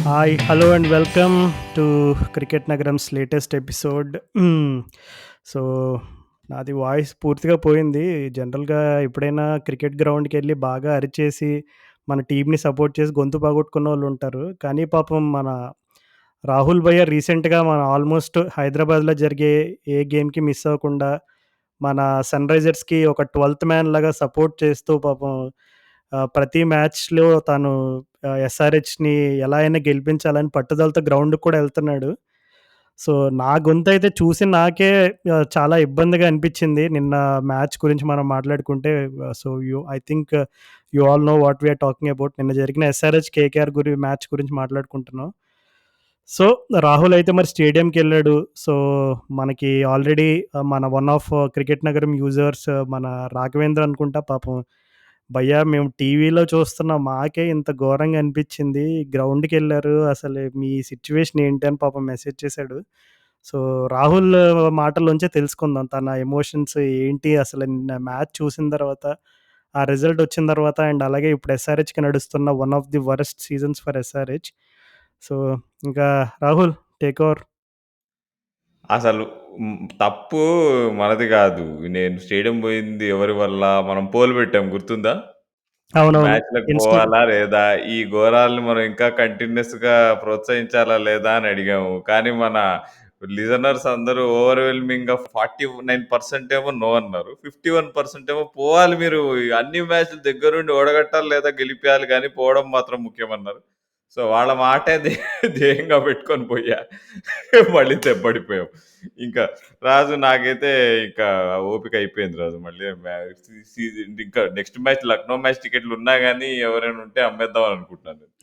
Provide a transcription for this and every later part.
Hi, hello and welcome to cricket Nagaram's latest episode. So, నాది voice పూర్తిగా పోయింది. జనరల్‌గా ఎప్పుడైనా క్రికెట్ గ్రౌండ్‌కెళ్ళి బాగా అరిచేసి, మన టీమ్‌ని సపోర్ట్ చేసి గొంతు పోగొట్టుకున్నోళ్ళుంటారు. కానీ పాపం మన రాహుల్ భయ్య రీసెంట్‌గా మన ఆల్మోస్ట్ హైదరాబాద్‌లో జరిగే ఏ గేమ్‌కి మిస్ అవ్వకుండా, మన సన్‌రైజర్స్‌కి ఒక 12థ్ మ్యాన్ లాగా సపోర్ట్ చేస్తూ పాపం ప్రతి మ్యాచ్‌లో తను ఎస్ఆర్‌హెచ్‌ని ఎలా అయినా గెలిపించాలని పట్టుదలతో గ్రౌండ్‌కి కూడా ఎళ్తున్నాడు. సో, నా గొంతయితే చూసి నాకే చాలా ఇబ్బందిగా అనిపిచ్చింది. నిన్న మ్యాచ్ గురించి మనం మాట్లాడుకుంటే so, I think you all know what we are talking about. నిన్న జరిగిన ఎస్ఆర్‌హెచ్, కేకేఆర్ మ్యాచ్ గురించి మాట్లాడుకుంటున్నాం. సో, రాహుల్ అయితే మరి స్టేడియంకెళ్ళాడు. సో, మనకి ఆల్రెడీ మన వన్ ఆఫ్ క్రికెట్ నగరం యూజర్స్ మన రాఘవేంద్ర అనుకుంటా పాపం, "భయ్యా మేము టీవీలో చూస్తున్నాం. మాకే ఇంత ఘోరంగా అనిపిచ్చింది. గ్రౌండ్‌కెళ్లారు. అసలు మీ సిట్యుయేషన్ ఏంటి?" అని పాపం మెసేజ్ చేశాడు. సో, రాహుల్ మాటల్లోంచే తెలుసుకుందాం తన ఎమోషన్స్ ఏంటి అసలు నిన్న మ్యాచ్ చూసిన తర్వాత, ఆ రిజల్ట్ వచ్చిన తర్వాత అండ్ అలాగే ఇప్పుడు ఎస్ఆర్‌హెచ్‌కి నడుస్తున్న one of the worst seasons for SRH. So, ఇంకా రాహుల్ టేక్ ఓవర్. అసలు తప్పు మనది గాదు. నేను స్టేడియం బోయింది ఎవరి వల్ల? మనం పోల్ పెట్టాం గుర్తుందా? అవునవును. మ్యాచ్‌లకు ఇన్‌స్టా పోవాలా? లేదా? ఈ ఘోరాలను మనం ఇంకా కంటిన్యూయస్‌గా ప్రోత్సహించాలా? లేదా? అని అడిగాము. కానీ మన లిజనర్స్ అందరూ ఓవర్‌వెల్మింగ్‌గా 49% ఏమో నో అన్నారు. 51% ఏమో పోవాలి మీరు అన్ని మ్యాచ్‌లు దగ్గరుండి ఓడగట్టాలి లేదా గెలిపియాలి గానీ పోవడం మాత్రం ముఖ్యమన్నారు. సో, వాళ్ళ మాటే ధ్యేయంగా పెట్టుకొని పోయా. మళ్ళీ దెబ్బడిపోయాం. ఇంకా రాజు నాకైతే ఇంకా ఓపిక అయిపోయింది రాజు. మళ్ళీ ఇంకా నెక్స్ట్ మ్యాచ్ లక్నో మ్యాచ్ టికెట్లున్నా గానీ ఎవరైనా ఉంటే అమ్మేద్దాం అని అనుకుంటున్నాను నేను.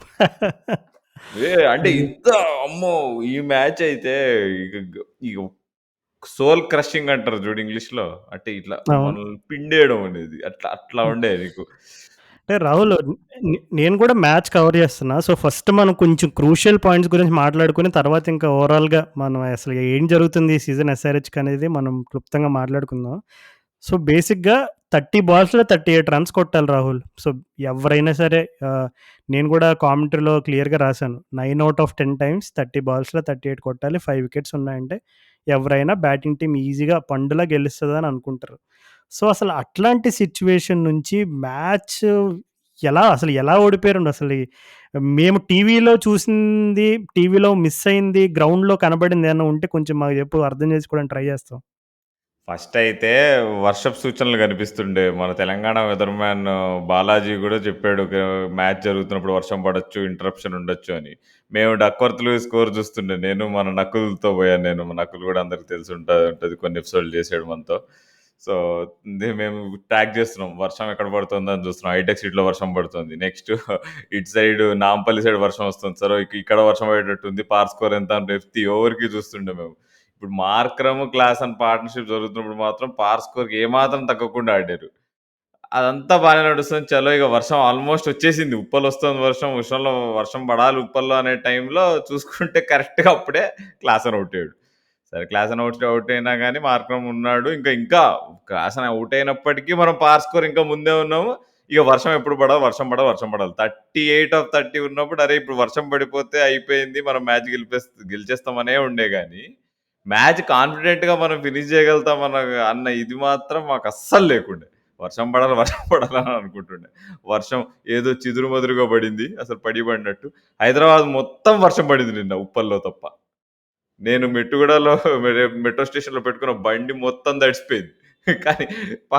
అంటే అది ఇంత అమ్మో! ఈ మ్యాచ్ అయితే ఇగ ఇగ సోల్ క్రషింగ్ అంటారు చూడు ఇంగ్లీష్‌లో. అంటే ఇట్లా అవును. మనల్ని పిండేయడం అనేది. అట్లా అట్లా హ్మ్. ఉండే నీకు. అంటే రాహుల్, నేను కూడా మ్యాచ్ కవర్ చేస్తున్నా. సో, ఫస్ట్ మనం కొంచెం క్రూషియల్ పాయింట్స్ గురించి మాట్లాడుకొని తర్వాత ఇంకా ఓవరాల్‌గా మనం అసలు ఏం జరుగుతుంది ఈ సీజన్ ఎస్ఆర్‌హెచ్‌కి అనేది మనం క్లుప్తంగా మాట్లాడుకుందాం. సో, బేసిక్‌గా 30 బాల్స్‌లో 38 రన్స్ కొట్టాలి రాహుల్. సో, ఎవరైనా సరే నేను కూడా కామెంటరీలో క్లియర్‌గా రాసాను. 9 ఔట్ ఆఫ్ 10 టైమ్స్ 30 బాల్స్‌లో 38 కొట్టాలి. 5 వికెట్స్ ఉన్నాయంటే ఎవరైనా బ్యాటింగ్ టీమ్ ఈజీగా పండులా గెలుస్తదని అనుకుంటారు. సో, అసలు అట్లాంటి సిట్యుయేషన్ నుంచి మ్యాచ్ ఎలా ఓడిపోయారండి అసలు? మేము టీవీలో చూసింది, టీవీలో మిస్ అయింది, గ్రౌండ్‌లో కనబడింది ఏమన్నా ఉంటే కొంచెం మాకు చెప్పు, అర్థం చేసుకోవడానికి ట్రై చేస్తాం. ఫస్టయితే వర్షపు సూచనలు కనిపిస్తుండే. మన తెలంగాణ వెదర్ మ్యాన్ బాలాజీ గూడా చెప్పాడు. మ్యాచ్ జరుగుతున్నప్పుడు వర్షం పడొచ్చు, ఇంటరప్షన్ ఉండొచ్చు అని. మేము డక్వర్త్‌లు స్కోర్ చూస్తుండే. నేను మన నకుల్‌తో పోయాను నేను. మా నకుల్ గూడా అందరికి ఉంటది. కొన్ని ఎపిసోడ్‌లు చేసాడు మనతో. సో, మేము ట్రాక్ చేస్తున్నాం. వర్షం ఎక్కడ పడుతుందని చూస్తున్నాం. హైటెక్ సిటీలో వర్షం పడుతుంది. నెక్స్ట్ ఇటు సైడ్ నాంపల్లి సైడ్ వర్షం వస్తుంది. సరే ఇక్కడ వర్షం పడేటట్టుంది. పార్ స్కోర్ ఎంత అని ప్రతి ఓవర్‌కి చూస్తుండే మేము. ఇప్పుడు మార్క్రమ్, క్లాసన్ పార్ట్నర్‌షిప్ జరుగుతున్నప్పుడు మాత్రం పార్ స్కోర్‌కి ఏమాత్రం తగ్గకుండా ఆడారు. అదంతా బానే నడుస్తుంది. చలో ఇక వర్షం ఆల్‌మోస్ట్ వచ్చేసింది. ఉప్పలొస్తుంది వర్షం. వర్షం పడాలి ఉప్పల్లో అనే టైంలో చూసుకుంటే కరెక్ట్‌గా అప్పుడే క్లాసన్ ఔట్ అయ్యాడు. సరే క్లాసన్ ఔట్ అయినా గాని మార్క్రమ్ ఉన్నాడు. ఇంకా క్లాసన్ ఔట్ అయినప్పటికీ మనం పార్ స్కోర్ ఇంకా ముందే ఉన్నాము. ఇక వర్షం ఎప్పుడు పడాలి, వర్షం పడాలి. 38 ఆఫ్ 30 ఉన్నప్పుడు అరే! ఇప్పుడు వర్షం పడిపోతే అయిపోయింది. మనం మ్యాచ్ గెలిచేస్తామనే ఉండే గాని మ్యాచ్ కాన్ఫిడెంట్‌గా మనం ఫినిష్ చేయగలుగుతాం అన్న ఇది మాత్రం మాకస్సలు లేకుండే. వర్షం పడాలని అనుకుంటుండే. వర్షం ఏదో చిదురుమదురుగా పడింది. అసలు పడినట్టు. హైదరాబాద్ మొత్తం వర్షం పడింది నిన్న ఉప్పల్లో తప్ప. నేను మెట్టుగూడలో మెట్రో స్టేషన్‌లో పెట్టుకున్న బండి మొత్తం తడిసిపోయింది. కానీ ప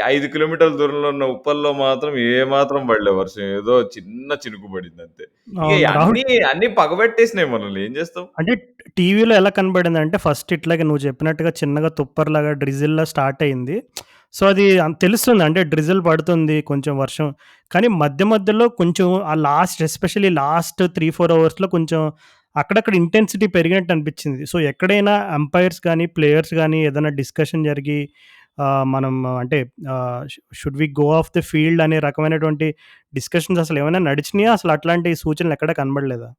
5 కిలోమీటర్ల దూరంలో ఉన్న ఉప్పల్లో మాత్రం ఏమాత్రం పడలే వర్షం. ఏదో చిన్న చినుకు పడిందంతే. ఇగ అవును. రాహుల్, అన్నీ పగబట్టేసినాయి మనల్ని. ఏం చేస్తాం? అంటే టీవీలో ఎలా కనబడిందంటే ఫస్ట్ ఇట్లాగే నువ్వు చెప్పినట్టుగా చిన్నగా తుప్పర్‌లాగా డ్రిజిల్‌లా స్టార్ట్ అయింది. సో, అది తెలుస్తుంది. అంటే డ్రిజిల్ పడుతుంది కొంచెం వర్షం. కానీ మధ్య మధ్యలో కొంచెం ఆ లాస్ట్ ఎస్పెషల్లీ లాస్ట్ 3, 4 అవర్స్‌లో కొంచెం అక్కడక్కడ ఇంటెన్సిటీ పెరిగినట్టు అనిపించింది. సో, ఎక్కడైనా అంపైర్స్ గానీ, ప్లేయర్స్ గానీ ఏదైనా డిస్కషన్ జరిగి మనం అంటే should we go off the field అనే రకమైనటువంటి డిస్కషన్స్ అసలేమైనా నడిచినాయా? అసలు అట్లాంటి సూచనలు ఎక్కడ కనబడలేదా?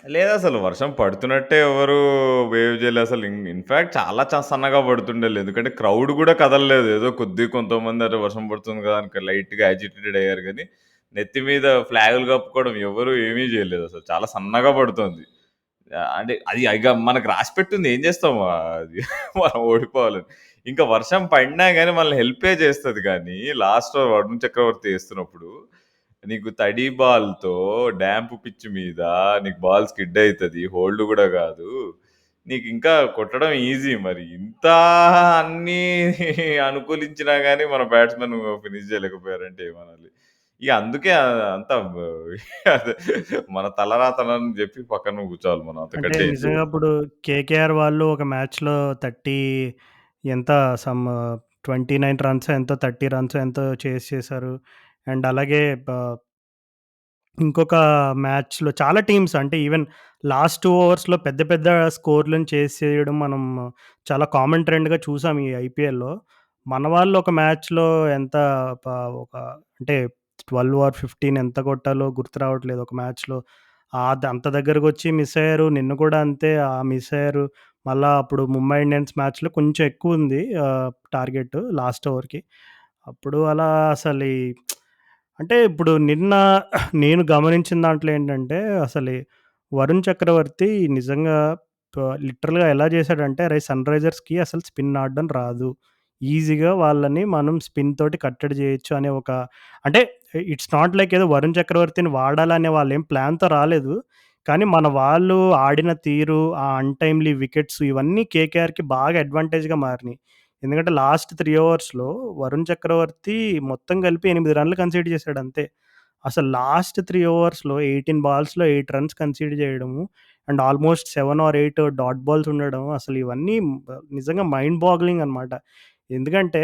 లేదసలు. వర్షం పడుతున్నట్టే ఎవరు వేవ్ జేయలే అసలు. ఇన్‌ఫాక్ట్ చాలా సన్నగా పడుతుండేలే. ఎందుకంటే క్రౌడ్ గూడా కదలలేదు. ఏదో కొంతమంది అరే వర్షం పడుతుంది కదా! అని లైట్‌గా యాజిటేటెడ్ అయ్యారు గానీ, నెత్తి మీద ఫ్లాగులు కప్పుకోవడం ఎవరు ఏమీ చేయలేదసలు. చాలా సన్నగా పడుతోంది. అంటే అది ఇగ మనకు రాసిపెట్టుంది ఏం చేస్తాం అది మనం ఓడిపోవాలని. ఇంకా వర్షం పడినా గాని మనల్ని హెల్పే చేస్తది గానీ, లాస్ట్‌లో వరుణ్ చక్రవర్తి ఏస్తున్నప్పుడు, నీకు తడి బాల్‌తో డాంప్ పిచ్ మీద నీకు బాల్ స్కిడ్ అయితది. హోల్డ్ గూడా గాదు. నీకింకా కొట్టడం ఈజీ మరి. ఇంత అన్నీ అనుకూలించినా గాని మన బ్యాట్స్‌మెన్ ఫినిష్ చేయలేకపోయారంటే ఏమనాలి. ఇగ అందుకే అంతా అదే మన తలరాతలని జెప్పి పక్కన కూర్చోవాలి మనం. అంటే అంతకంటే ఏం నిజంగా చేయలేం. ఇప్పుడు కేకేఆర్ వాళ్ళు ఒక మ్యాచ్‌లో 30 ఎంత సమ్ 29 రన్సో ఎంతో 30 రన్సో ఎంతో చేజ్ చేశారు. అండ్ అలాగే ఇంకొక మ్యాచ్‌లో చాలా టీమ్స్ అంటే ఈవెన్ లాస్ట్ 2 ఓవర్స్‌లో పెద్ద పెద్ద స్కోర్‌లను చేసేయడం మనం చాలా కామన్ ట్రెండ్‌గా చూసాం ఈ ఐపీఎల్‌లో. మన వాళ్ళు ఒక మ్యాచ్‌లో ఎంత ప ఒక అంటే 12 ఆర్ 15 ఎంత కొట్టాలో గుర్తు రావట్లేదు ఒక మ్యాచ్‌లో. అంత దగ్గరకొచ్చి మిస్ అయ్యారు. నిన్న కూడా అంతే మిస్ అయ్యారు. మళ్ళా అప్పుడు ముంబై ఇండియన్స్ మ్యాచ్‌లో కొంచెం ఎక్కువుంది టార్గెట్ లాస్ట్ ఓవర్‌కి. అప్పుడు అలా అసలు అంటే ఇప్పుడు నిన్న నేను గమనించిన దాంట్లో ఏంటంటే, వరుణ్ చక్రవర్తి నిజంగా లిటరల్‌గా ఎలా చేశాడంటే, అరే! సన్‌రైజర్స్‌కి అసలు స్పిన్ ఆడడం రాదు. ఈజీగా వాళ్ళని మనం స్పిన్ తోటి కట్టడి చేయొచ్చు అనే ఒక అంటే ఇట్స్ నాట్ లైక్ ఏదో వరుణ్ చక్రవర్తిని వాడాలనే వాళ్ళేం ప్లాన్‌తో రాలేదు. కానీ మన వాళ్ళు ఆడిన తీరు, ఆ అన్‌టైమ్‌లీ వికెట్స్ ఇవన్నీ కేకేఆర్‌కి బాగా అడ్వాంటేజ్‌గా మారినియి. ఎందుకంటే లాస్ట్ 3 ఓవర్స్‌లో వరుణ్ చక్రవర్తి మొత్తం కలిపి 8 రన్‌లు కన్సీడ్ చేశాడంతే. అసలు లాస్ట్ 3 ఓవర్స్‌లో 18 బాల్స్‌లో 8 రన్స్ కన్సీడ్ చేయడము and almost 7 or 8 dot balls ఉండడం అసలు ఇవన్నీ నిజంగా మైండ్ బాగ్లింగ్ అనమాట. ఎందుకంటే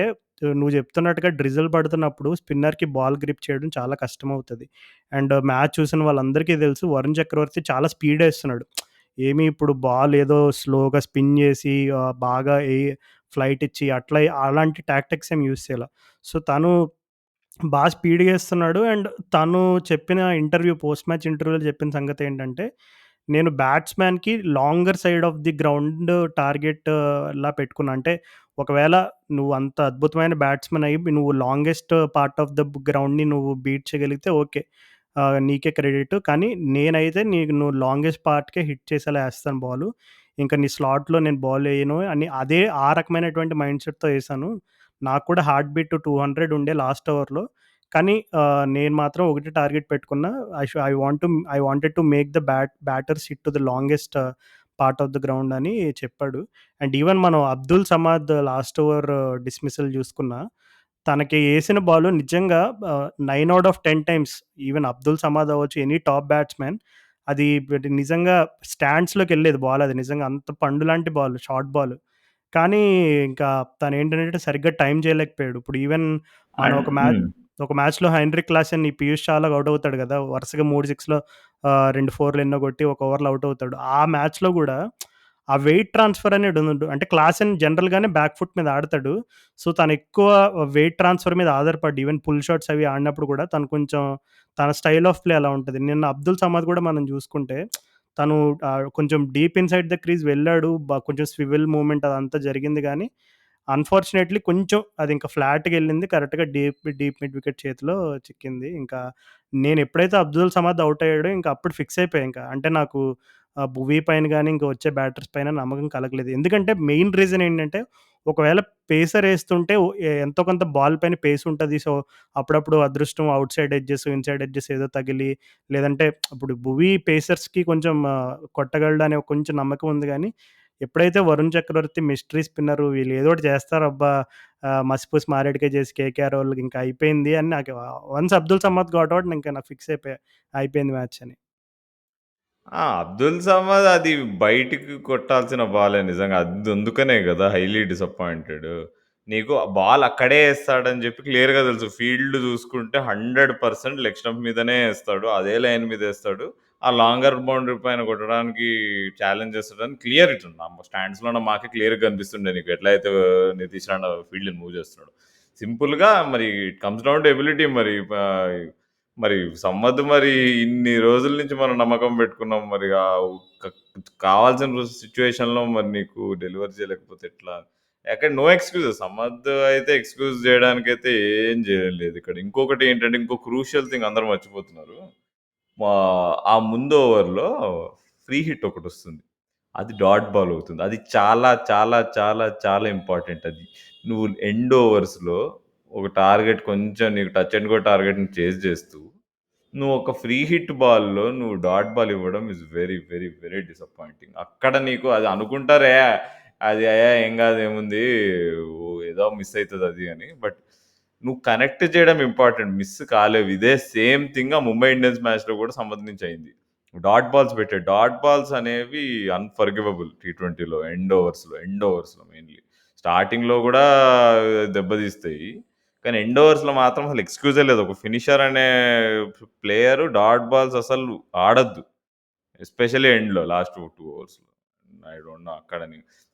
నువ్వు చెప్తున్నట్టుగా డ్రిజిల్ పడుతున్నప్పుడు స్పిన్నర్‌కి బాల్ గ్రిప్ చేయడం చాలా కష్టమవుతది. అండ్ మ్యాచ్ చూసిన వాళ్ళందరికీ తెలుసు వరుణ్ చక్రవర్తి చాలా స్పీడేస్తున్నాడు. ఏమి ఇప్పుడు బాల్ ఏదో స్లోగా స్పిన్ చేసి బాగా ఫ్లైట్ ఇచ్చి అట్లా అలాంటి టాక్టిక్స్ ఏమి యూజ్ చేయల. సో, తను స్పీడ్‌గా ఏస్తున్నాడు. అండ్ తను చెప్పిన పోస్ట్ మ్యాచ్ ఇంటర్వ్యూలో చెప్పిన సంగతేంటంటే, నేను బ్యాట్స్‌మ్యాన్‌కి longer side of the ground target లా పెట్టుకున్నా. అంటే ఒకవేళ నువ్వు అంత అద్భుతమైన బ్యాట్స్‌మన్ అయ్యి నువ్వు లాంగెస్ట్ పార్ట్ ఆఫ్ ద గ్రౌండ్‌ని నువ్వు బీట్ చేయగలిగితే ఓకే. నీకే క్రెడిట్. కానీ నేనైతే నీకు నువ్వు లాంగెస్ట్ పార్ట్‌కే హిట్ చేసేలా ఏస్తాను బాలు. ఇంక నీ స్లాట్‌లో నేను బాల్ ఎయను అని అదే ఆ రకమైనటువంటి మైండ్ సెట్‌తో ఏసాను. నాకు కూడా హార్ట్ బీట్ 200 ఉండే లాస్ట్ ఓవర్‌లో. కానీ నేను మాత్రం ఒకటే టార్గెట్ పెట్టుకున్నా. I wanted to make the batters hit to the longest part of the ground అని చెప్పాడు. అండ్ ఈవెన్ మనం Abdul Samad last over dismissal చూసుకున్నా, తనకి ఏసిన బాలు నిజంగా 9 out of 10 times even Abdul Samad అవ్వచ్చు, ఎనీ టాప్ బ్యాట్స్‌మన్ అది నిజంగా స్టాండ్స్‌లోకెళ్ళేది బాల్ అది నిజంగా అంత పండు లాంటి బాల్, షార్ట్ బాల్. కానీ ఇంకా తనేంటంటే సరిగ్గా టైమ్ చేయలేకపోయాడు. ఇప్పుడు ఈవెన్ మనం హ్మ్. ఒక మ్యాచ్‌లో హెన్రిక్ క్లాసెన్ ఈ పీయూష్ చావ్లాకి ఔట్ అవుతాడు గదా! వరుసగా 3 సిక్స్‌లో 2 ఫోర్‌లు ఎన్నో కొట్టి ఒక ఓవర్‌లో ఔట్ అవుతాడు. ఆ మ్యాచ్‌లో గూడా ఆ వెయిట్ ట్రాన్స్‌ఫర్ అనేది అంటే క్లాసెన్ జనరల్‌గానే బ్యాక్ ఫుట్ మీద ఆడతాడు. సో, తను ఎక్కువ వెయిట్ ట్రాన్స్‌ఫర్ మీద ఆధారపడి ఈవెన్ పుల్ షాట్స్ అవి ఆడినప్పుడు గూడా తను కొంచెం తన స్టైల్ ఆఫ్ ప్లే అలా ఉంటది. నిన్న అబ్దుల్ సమద్ గూడా మనం జూసుకుంటే తను కొంచెం డీప్ ఇన్‌సైడ్ ద క్రీజ్ వెళ్ళాడు. కొంచెం స్వివెల్ మూవ్‌మెంట్ అదంతా జరిగింది గానీ, అన్‌ఫార్చునేట్‌లీ కొంచెం అది ఇంకా ఫ్లాట్‌గెళ్ళింది. కరెక్ట్‌గా డీప్ మిడ్ వికెట్ చేతిలో చిక్కింది. ఇంకా నేనెప్పుడైతే అబ్దుల్ సమద్ ఔట్ అయ్యాడో ఇంక అప్పుడు ఫిక్స్ అయిపోయా ఇంకా. అంటే నాకు భువీ పైన గాని, ఇంక వచ్చే బ్యాటర్స్ పైన నమ్మకం కలగలేదు. ఎందుకంటే మెయిన్ రీజన్ ఏంటంటే, ఒకవేళ పేసర్ ఏస్తుంటే ఎంతో కొంత బాల్ పైన పేస్ ఉంటది. సో, అప్పుడప్పుడు అదృష్టం out side edges, inside edges ఏదో తగిలి లేదంటే ఇప్పుడు భువీ పేసర్స్‌కి కొంచెం కొట్టగలడనే కొంచెం నమ్మకం ఉంది గానీ, ఎప్పుడైతే వరుణ్ చక్రవర్తి మిస్టరీ స్పిన్నరు వీళ్ళు ఏదో ఒకటి చేస్తారబ్బా! మసిపూసి మారేడుకాయ చేసి కేకేఆర్ వోళ్ళకి ఇంక అయిపోయింది అని నాకు once Abdul Samad got out ఇంక నాకు ఫిక్స్ అయిపోయా. అయిపోయింది మ్యాచ్ అని. అబ్దుల్ సమద్ అది బయటికి కొట్టాల్సిన బాలే నిజంగా. అందుకనే గదా! Highly disappointed. నీకు ఆ బాల్ అక్కడే ఏస్తాడని జెప్పి క్లియర్‌గా తెలుసు. ఫీల్డ్ జూసుకుంటే 100% లెగ్ స్టంప్ మీదనే ఏస్తాడు. అదే లైన్ మీద ఏస్తాడు. ఆ లాంగర్ బౌండరీ పైన కొట్టడానికి ఛాలెంజ్ చేస్తాడని క్లియర్ ఇటు స్టాండ్స్‌లోన మాకే క్లియర్‌గా కనిపిస్తుండే నీకు ఎట్లయితే నితీష్ రాణా ఫీల్డ్‌ని మూవ్ చేస్తున్నాడో. సింపుల్‌గా మరి it comes down to ability మరి సమ్మద్ మరి ఇన్ని రోజుల నుంచి మనం నమ్మకం పెట్టుకున్నాం. మరి క కావాల్సిన సిట్యుయేషన్‌లో మరి నీకు డెలివరీ చేయలేకపోతే ఎట్లా? ఎక్కడ నో ఎక్స్‌క్యూజెస్. సమర్థ్ అయితే ఎక్స్‌క్యూజ్ జేయడానికైతే ఏం జేయలేదు ఇక్కడ. ఇంకొకటి ఏంటంటే, ఇంకో క్రూషియల్ థింగ్ అందరూ మర్చిపోతున్నారు. మా ఆ ముందు ఓవర్‌లో ఫ్రీ హిట్ ఒకటొస్తుంది. అది డాట్ బాల్ అవుతుంది. అది చాలా, చాలా, చాలా, చాలా ఇంపార్టెంట్ అది. నువ్వు ఎండ్ ఓవర్స్‌లో ఒక టార్గెట్ కొంచెం నీకు టచ్ అండ్ గో టార్గెట్‌ని చేజ్ చేస్తూ, నువ్వు ఒక ఫ్రీ హిట్ బాల్‌లో నువ్వు డాట్ బాల్ ఇవ్వడం is very, very, very disappointing. అక్కడ నీకు అది అనుకుంటారే అది ఏం గాదు ఏముంది ఏదో మిస్ అయితదది అని. బట్ నువ్వు కనెక్ట్ చేయడం ఇంపార్టెంట్. మిస్ కాలేవు. ఇదే సేమ్ థింగ్ ఆ ముంబై ఇండియన్స్ మ్యాచ్‌లో కూడా సంబంధించయింది. డాట్ బాల్స్ పెట్టాడు. డాట్ బాల్స్ అనేవి అన్‌ఫర్గివబుల్ టీ20లో ఎండ్ ఓవర్స్‌లో మెయిన్‌లీ. స్టార్టింగ్‌లో గూడా దెబ్బతీస్తాయి. కానీ ఎండ్ ఓవర్స్‌లో మాత్రం అసలు ఎక్స్‌క్యూజే లేదు. ఒక ఫినిషర్ అనే ప్లేయరు డాట్ బాల్స్ అసలు ఆడొద్దు. ఎస్పెషల్లీ ఎండ్‌లో లాస్ట్ 2 ఓవర్స్‌లో. ఐ డోంట్ నో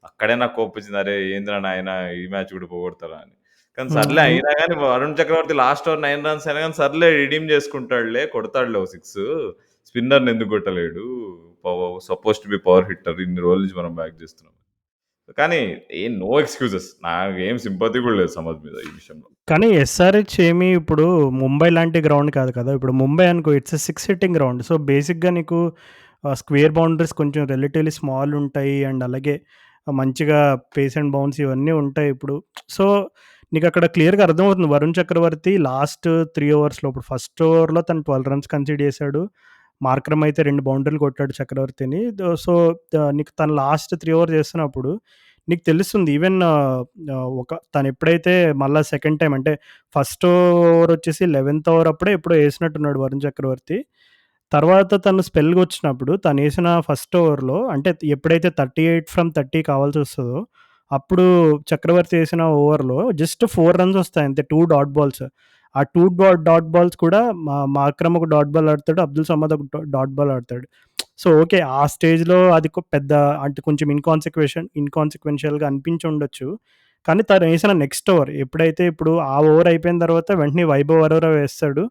అక్కడే నాకు కోపమొచ్చింది. అరే! ఏందిరా నాయనా ఈ మ్యాచ్ కూడా పోగొడతారా అని. కానీ హ్మ్. సర్లే అయినా గాని వరుణ్ చక్రవర్తి లాస్ట్ ఓవర్ 9 రన్స్ అయినా గాని సర్లే రిడీమ్ చేసుకుంటాడులే కొడతాడులే ఓ 6 స్పిన్నర్‌ని ఎందుకు కొట్టలేడు. Suppose to be power hitter ఇన్ని రోజుల నుంచి మనం బ్యాక్ చేస్తున్నాం. కానీ నో ఎక్స్‌క్యూజెస్. నాకేం సింపతి కూడా లేదు సమద్ మీద ఈ విషయంలో. కానీ ఎస్ఆర్‌హెచ్ ఏమి ఇప్పుడు ముంబై లాంటి గ్రౌండ్ కాదు కదా! ఇప్పుడు ముంబై అనుకో it's a 6 sitting ground. So, బేసిక్‌గా నీకు స్క్వేర్ బౌండరీస్ కొంచెం రిలేటివ్‌లీ స్మాల్ ఉంటాయి. అండ్ అలాగే మంచిగా పేస్ అండ్ బౌన్స్ ఇవన్నీ ఉంటాయి ఇప్పుడు. సో, నీకక్కడ క్లియర్‌గా అర్థమవుతుంది. వరుణ్ చక్రవర్తి లాస్ట్ 3 ఓవర్స్‌లో ఇప్పుడు ఫస్ట్ ఓవర్‌లో తను 12 రన్స్ కన్సీడ్ చేశాడు. మార్కరమ్ అయితే 2 బౌండరీలు కొట్టాడు చక్రవర్తిని. సో, నీకు తను లాస్ట్ 3 ఓవర్స్ చేస్తున్నప్పుడు నీకు తెలుస్తుంది. ఈవెన్ తనెప్పుడైతే మళ్ళా సెకండ్ టైమ్ అంటే ఫస్ట్ ఓవర్ వచ్చేసి 11థ్ ఓవర్ అప్పుడే ఎప్పుడో ఏసినట్టున్నాడు వరుణ్ చక్రవర్తి. తర్వాత తను స్పెల్‌గొచ్చినప్పుడు తనేసిన ఫస్ట్ ఓవర్‌లో అంటే ఎప్పుడైతే 38 ఫ్రమ్ 30 కావాల్సొస్తదో, అప్పుడు చక్రవర్తి ఏసిన ఓవర్‌లో జస్ట్ 4 రన్స్ ఒస్తాయి అంతే. 2 డాట్ బాల్స్. ఆ 2 డాట్ బాల్స్ కూడా మాక్రమ్ ఒక డాట్ బాల్ ఆడతాడు. అబ్దుల్ సమద్ ఒక డాట్ బాల్ ఆడతాడు. So, okay. ఆ స్టేజ్‌లో అది పెద్ద అంటే కొంచెం ఇన్‌కాన్సిక్వెన్షియల్‌గా అనిపించుండొచ్చు. కానీ తనేసిన నెక్స్ట్ ఓవర్ ఎప్పుడైతే ఇప్పుడు ఆ ఓవర్ అయిపోయిన తర్వాత వెంటనే వైభవ్ అరోరా వేస్తాడు.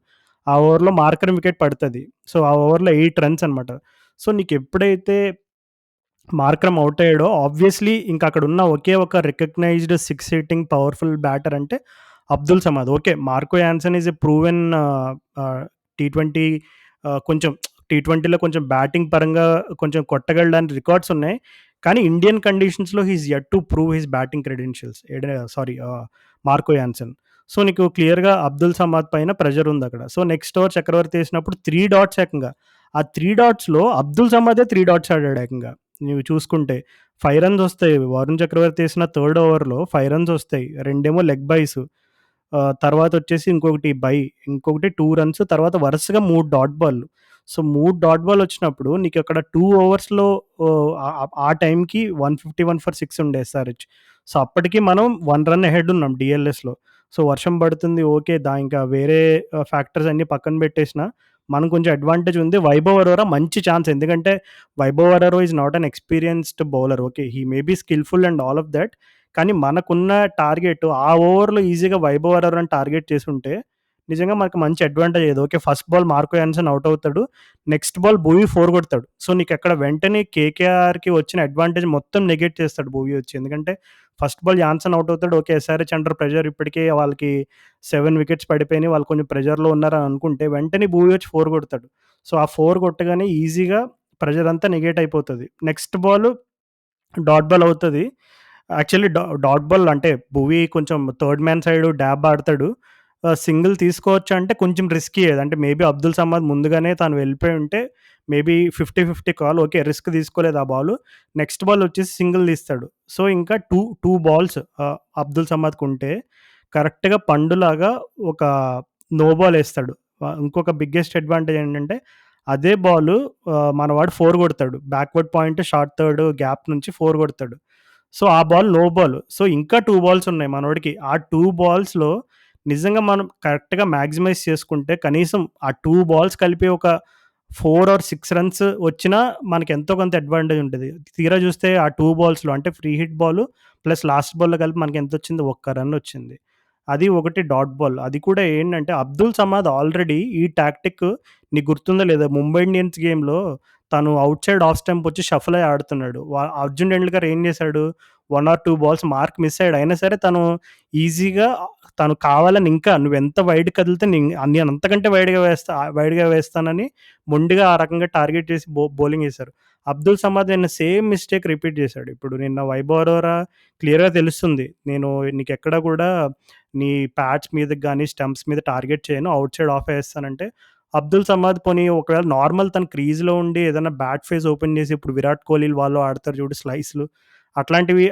ఆ ఓవర్‌లో మార్కర్ వికెట్ పడతది. సో, ఆ ఓవర్‌లో 8 రన్స్ అనమాట. సో, నీకెప్పుడైతే మార్కరమ్ ఔట్ అయ్యాడో ఆబ్వియస్‌లీ ఇంక అక్కడున్న ఒకే ఒక రికగ్నైజ్డ్ 6 హిట్టింగ్ పవర్‌ఫుల్ బ్యాటర్ అంటే Abdul Samad. Okay. Marco Jansen is a proven T20 కొంచెం టీ20లో కొంచెం బ్యాటింగ్ పరంగా కొంచెం కొట్టగలడని రికార్డ్స్ ఉన్నాయి. కానీ ఇండియన్ కండిషన్స్‌లో he is yet to prove his batting credentials. Marco Jansen. So, నీకు క్లియర్‌గా అబ్దుల్ సమద్ పైన ప్రెషర్ ఉందక్కడ. సో, నెక్స్ట్ ఓవర్ చక్రవర్తి ఏసినప్పుడు 3 డాట్స్ ఏకంగా. ఆ 3 డాట్స్‌లో అబ్దుల్ సమదే 3 డాట్స్ ఆడాడు ఏకంగా. నువ్వు చూసుకుంటే 5 రన్స్ ఒస్తాయి. వరుణ్ చక్రవర్తి ఏసిన థర్డ్ ఓవర్‌లో 5 రన్స్ ఒస్తాయి. రెండేమో లెగ్ బైస్. తర్వాతొచ్చేసి ఇంకొకటి 2 రన్స్ తర్వాత వరుసగా 3 డాట్ బాల్లు. సో, 3 డాట్ బాల్ ఒచ్చినప్పుడు నీకక్కడ 2 ఓవర్స్‌లో ఆ టైంకి 151 ఫర్ 6 ఉండే ఎస్ఆర్‌హెచ్. సో, అప్పటికి మనం 1 రన్ అహెడ్ ఉన్నాం డీఎల్ఎస్‌లో. సో, వర్షం పడుతుంది ఓకే. ఇంకా వేరే ఫ్యాక్టర్స్ అన్నీ పక్కన పెట్టేసినా మనం కొంచెం అడ్వాంటేజ్ ఉంది. వైభవ్ అరోరా మంచి ఛాన్స్. ఎందుకంటే Vaibhav Arora is not an experienced bowler. Okay. He may be skilful and all of that. కానీ మనకున్న టార్గెట్ ఆ ఓవర్‌లో ఈజీగా వైభవ్ అరోరాని టార్గెట్ చేసుంటే నిజంగా మనకు మంచి అడ్వాంటేజ్ అయ్యేది. Okay. First ball Marco Jansen out అవుతాడు. నెక్స్ట్ బాల్ భువీ 4 కొడతాడు. సో, నీకక్కడ వెంటనే కేకేఆర్‌కి వచ్చిన అడ్వాంటేజ్ మొత్తం నెగెట్ చేస్తాడు భువీ వచ్చి. ఎందుకంటే ఫస్ట్ బాల్ యాన్సన్ ఔట్ అవుతాడు. ఓకే. ఎస్ఆర్‌హెచ్ అండర్ ప్రెషర్ ఇప్పటికే వాళ్ళకి 7 వికెట్స్ పడిపోయినాయి. వాళ్ళు కొంచెం ప్రెషర్‌లో ఉన్నారని అనుకుంటే వెంటనే భువీ వచ్చి 4 కొడతాడు. సో, ఆ 4 కొట్టగానే ఈజీగా ప్రెషర్ అంతా నెగెట్ అయిపోతది. నెక్స్ట్ బాల్ డాట్ బాల్ అవుతది. యాక్చువల్లీ డాట్ బాల్ అంటే భువీ కొంచెం థర్డ్ మ్యాన్ సైడ్ డాబ్ ఆడతాడు. సింగిల్ తీసుకోవచ్చా అంటే కొంచెం రిస్కీయే. అంటే మేబీ అబ్దుల్ సమద్ ముందుగానే తను వెళ్ళిపోయి ఉంటే మేబీ 50, 50 కాల్ ఓకే. రిస్క్ తీసుకోలేదు ఆ బాలు. నెక్స్ట్ బాల్ వచ్చేసి సింగిల్ తీస్తాడు. సో, ఇంకా 2 బాల్స్ అబ్దుల్ సమద్‌కుంటే కరెక్ట్‌గా పండులాగా ఒక నో బాల్ ఏస్తాడు. ఇంకొక బిగ్గెస్ట్ అడ్వాంటేజ్ ఏంటంటే అదే బాలు మనవాడు 4 కొడతాడు. Backward point short third gap నుంచి 4 కొడతాడు. సో, ఆ బాల్ నో బాల్. సో, ఇంకా 2 బాల్స్ ఉన్నాయి మనోడికి. ఆ 2 బాల్స్‌లో నిజంగా మనం కరెక్ట్‌గా మాక్సిమైజ్ చేసుకుంటే కనీసం ఆ 2 బాల్స్ కలిపి ఒక 4 ఆర్ 6 రన్స్ వచ్చినా మనకి ఎంతో కొంత అడ్వాంటేజ్ ఉంటది. తీరా చూస్తే ఆ 2 బాల్స్‌లో అంటే free hit ball plus last బాల్‌లో కలిపి మనకి ఎంతొచ్చింది? ఒక్క రన్ వచ్చింది. అది ఒకటి డాట్ బాల్. అది కూడా ఏంటంటే అబ్దుల్ సమద్ ఆల్రెడీ ఈ టాక్టిక్ నీకు గుర్తుందో లేదో ముంబై ఇండియన్స్ గేమ్‌లో తను ఔట్ సైడ్ ఆఫ్ స్టంప్ వచ్చి షఫుల్ అయ్యి ఆడుతున్నాడు. అర్జున్ టెండూల్కర్ ఏం చేశాడు? 1 ఆర్ 2 బాల్స్ మార్క్ మిస్ అయ్యాడు. అయినా సరే తను ఈజీగా తను కావాలని ఇంకా నువ్వెంత వైడ్ కదిలితే నేను అంతకంటే వైడ్‌గా వేస్తానని మొండిగా ఆ రకంగా టార్గెట్ చేసి బౌలింగ్ ఏశారు. అబ్దుల్ సమాద్ నిన్న సేమ్ మిస్టేక్ రిపీట్ చేశాడు. ఇప్పుడు నిన్న వైభవ్ అరోరా క్లియర్‌గా తెలుస్తుంది. నేను నీకెక్కడ కూడా నీ ప్యాడ్స్ మీదకి గాని, స్టంప్స్ మీద టార్గెట్ చేయను. ఔట్ సైడ్ ఆఫే ఏస్తానంటే, అబ్దుల్ సమాద్ పోనీ ఒకవేళ నార్మల్ తను క్రీజ్‌లో ఉండి ఏదైనా బ్యాట్ ఫేస్ ఓపెన్ చేసి ఇప్పుడు విరాట్ కోహ్లీలు వాళ్ళు ఆడతారు చూడు స్లైస్‌లు. అట్లాంటివి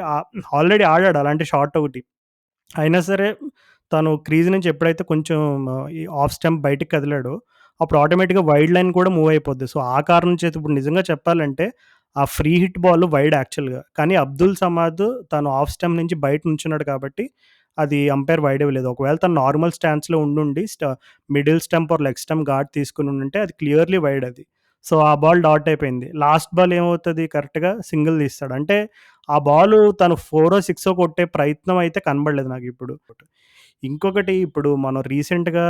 ఆల్రెడీ ఆడాడు అలాంటి షాట్ ఒకటి. అయినా సరే తను క్రీజ్ నుంచి ఎప్పుడైతే కొంచెం ఈ ఆఫ్ స్టంప్ బయటికి కదిలాడో, అప్పుడు ఆటోమేటిక్‌గా వైడ్ లైన్ కూడా మూవ్ అయిపోద్ది. సో, ఆ కారణం చేత ఇప్పుడు నిజంగా చెప్పాలంటే, ఆ ఫ్రీ హిట్ బాల్ వైడ్ యాక్చువల్‌గా. కానీ అబ్దుల్ సమాద్ తను ఆఫ్ స్టంప్ నుంచి బయట నుంచున్నాడు కాబట్టి, అది అంపైర్ వైడ్ ఇవ్వలేదు. ఒకవేళ తను నార్మల్ స్టాన్స్‌లో ఉండుండి middle stump or leg stump guard తీసుకొని ఉండుంటే అది క్లియర్‌లీ వైడ్ అది. సో, ఆ బాల్ డాట్ అయిపోయింది. లాస్ట్ బాల్ ఏమవుతది కరెక్ట్‌గా సింగిల్ తీస్తాడు. అంటే ఆ బాలు తను 4 6 కొట్టే ప్రయత్నం అయితే కనబడలేదు నాకిప్పుడు. ఇంకొకటి ఇప్పుడు మనం రీసెంట్‌గా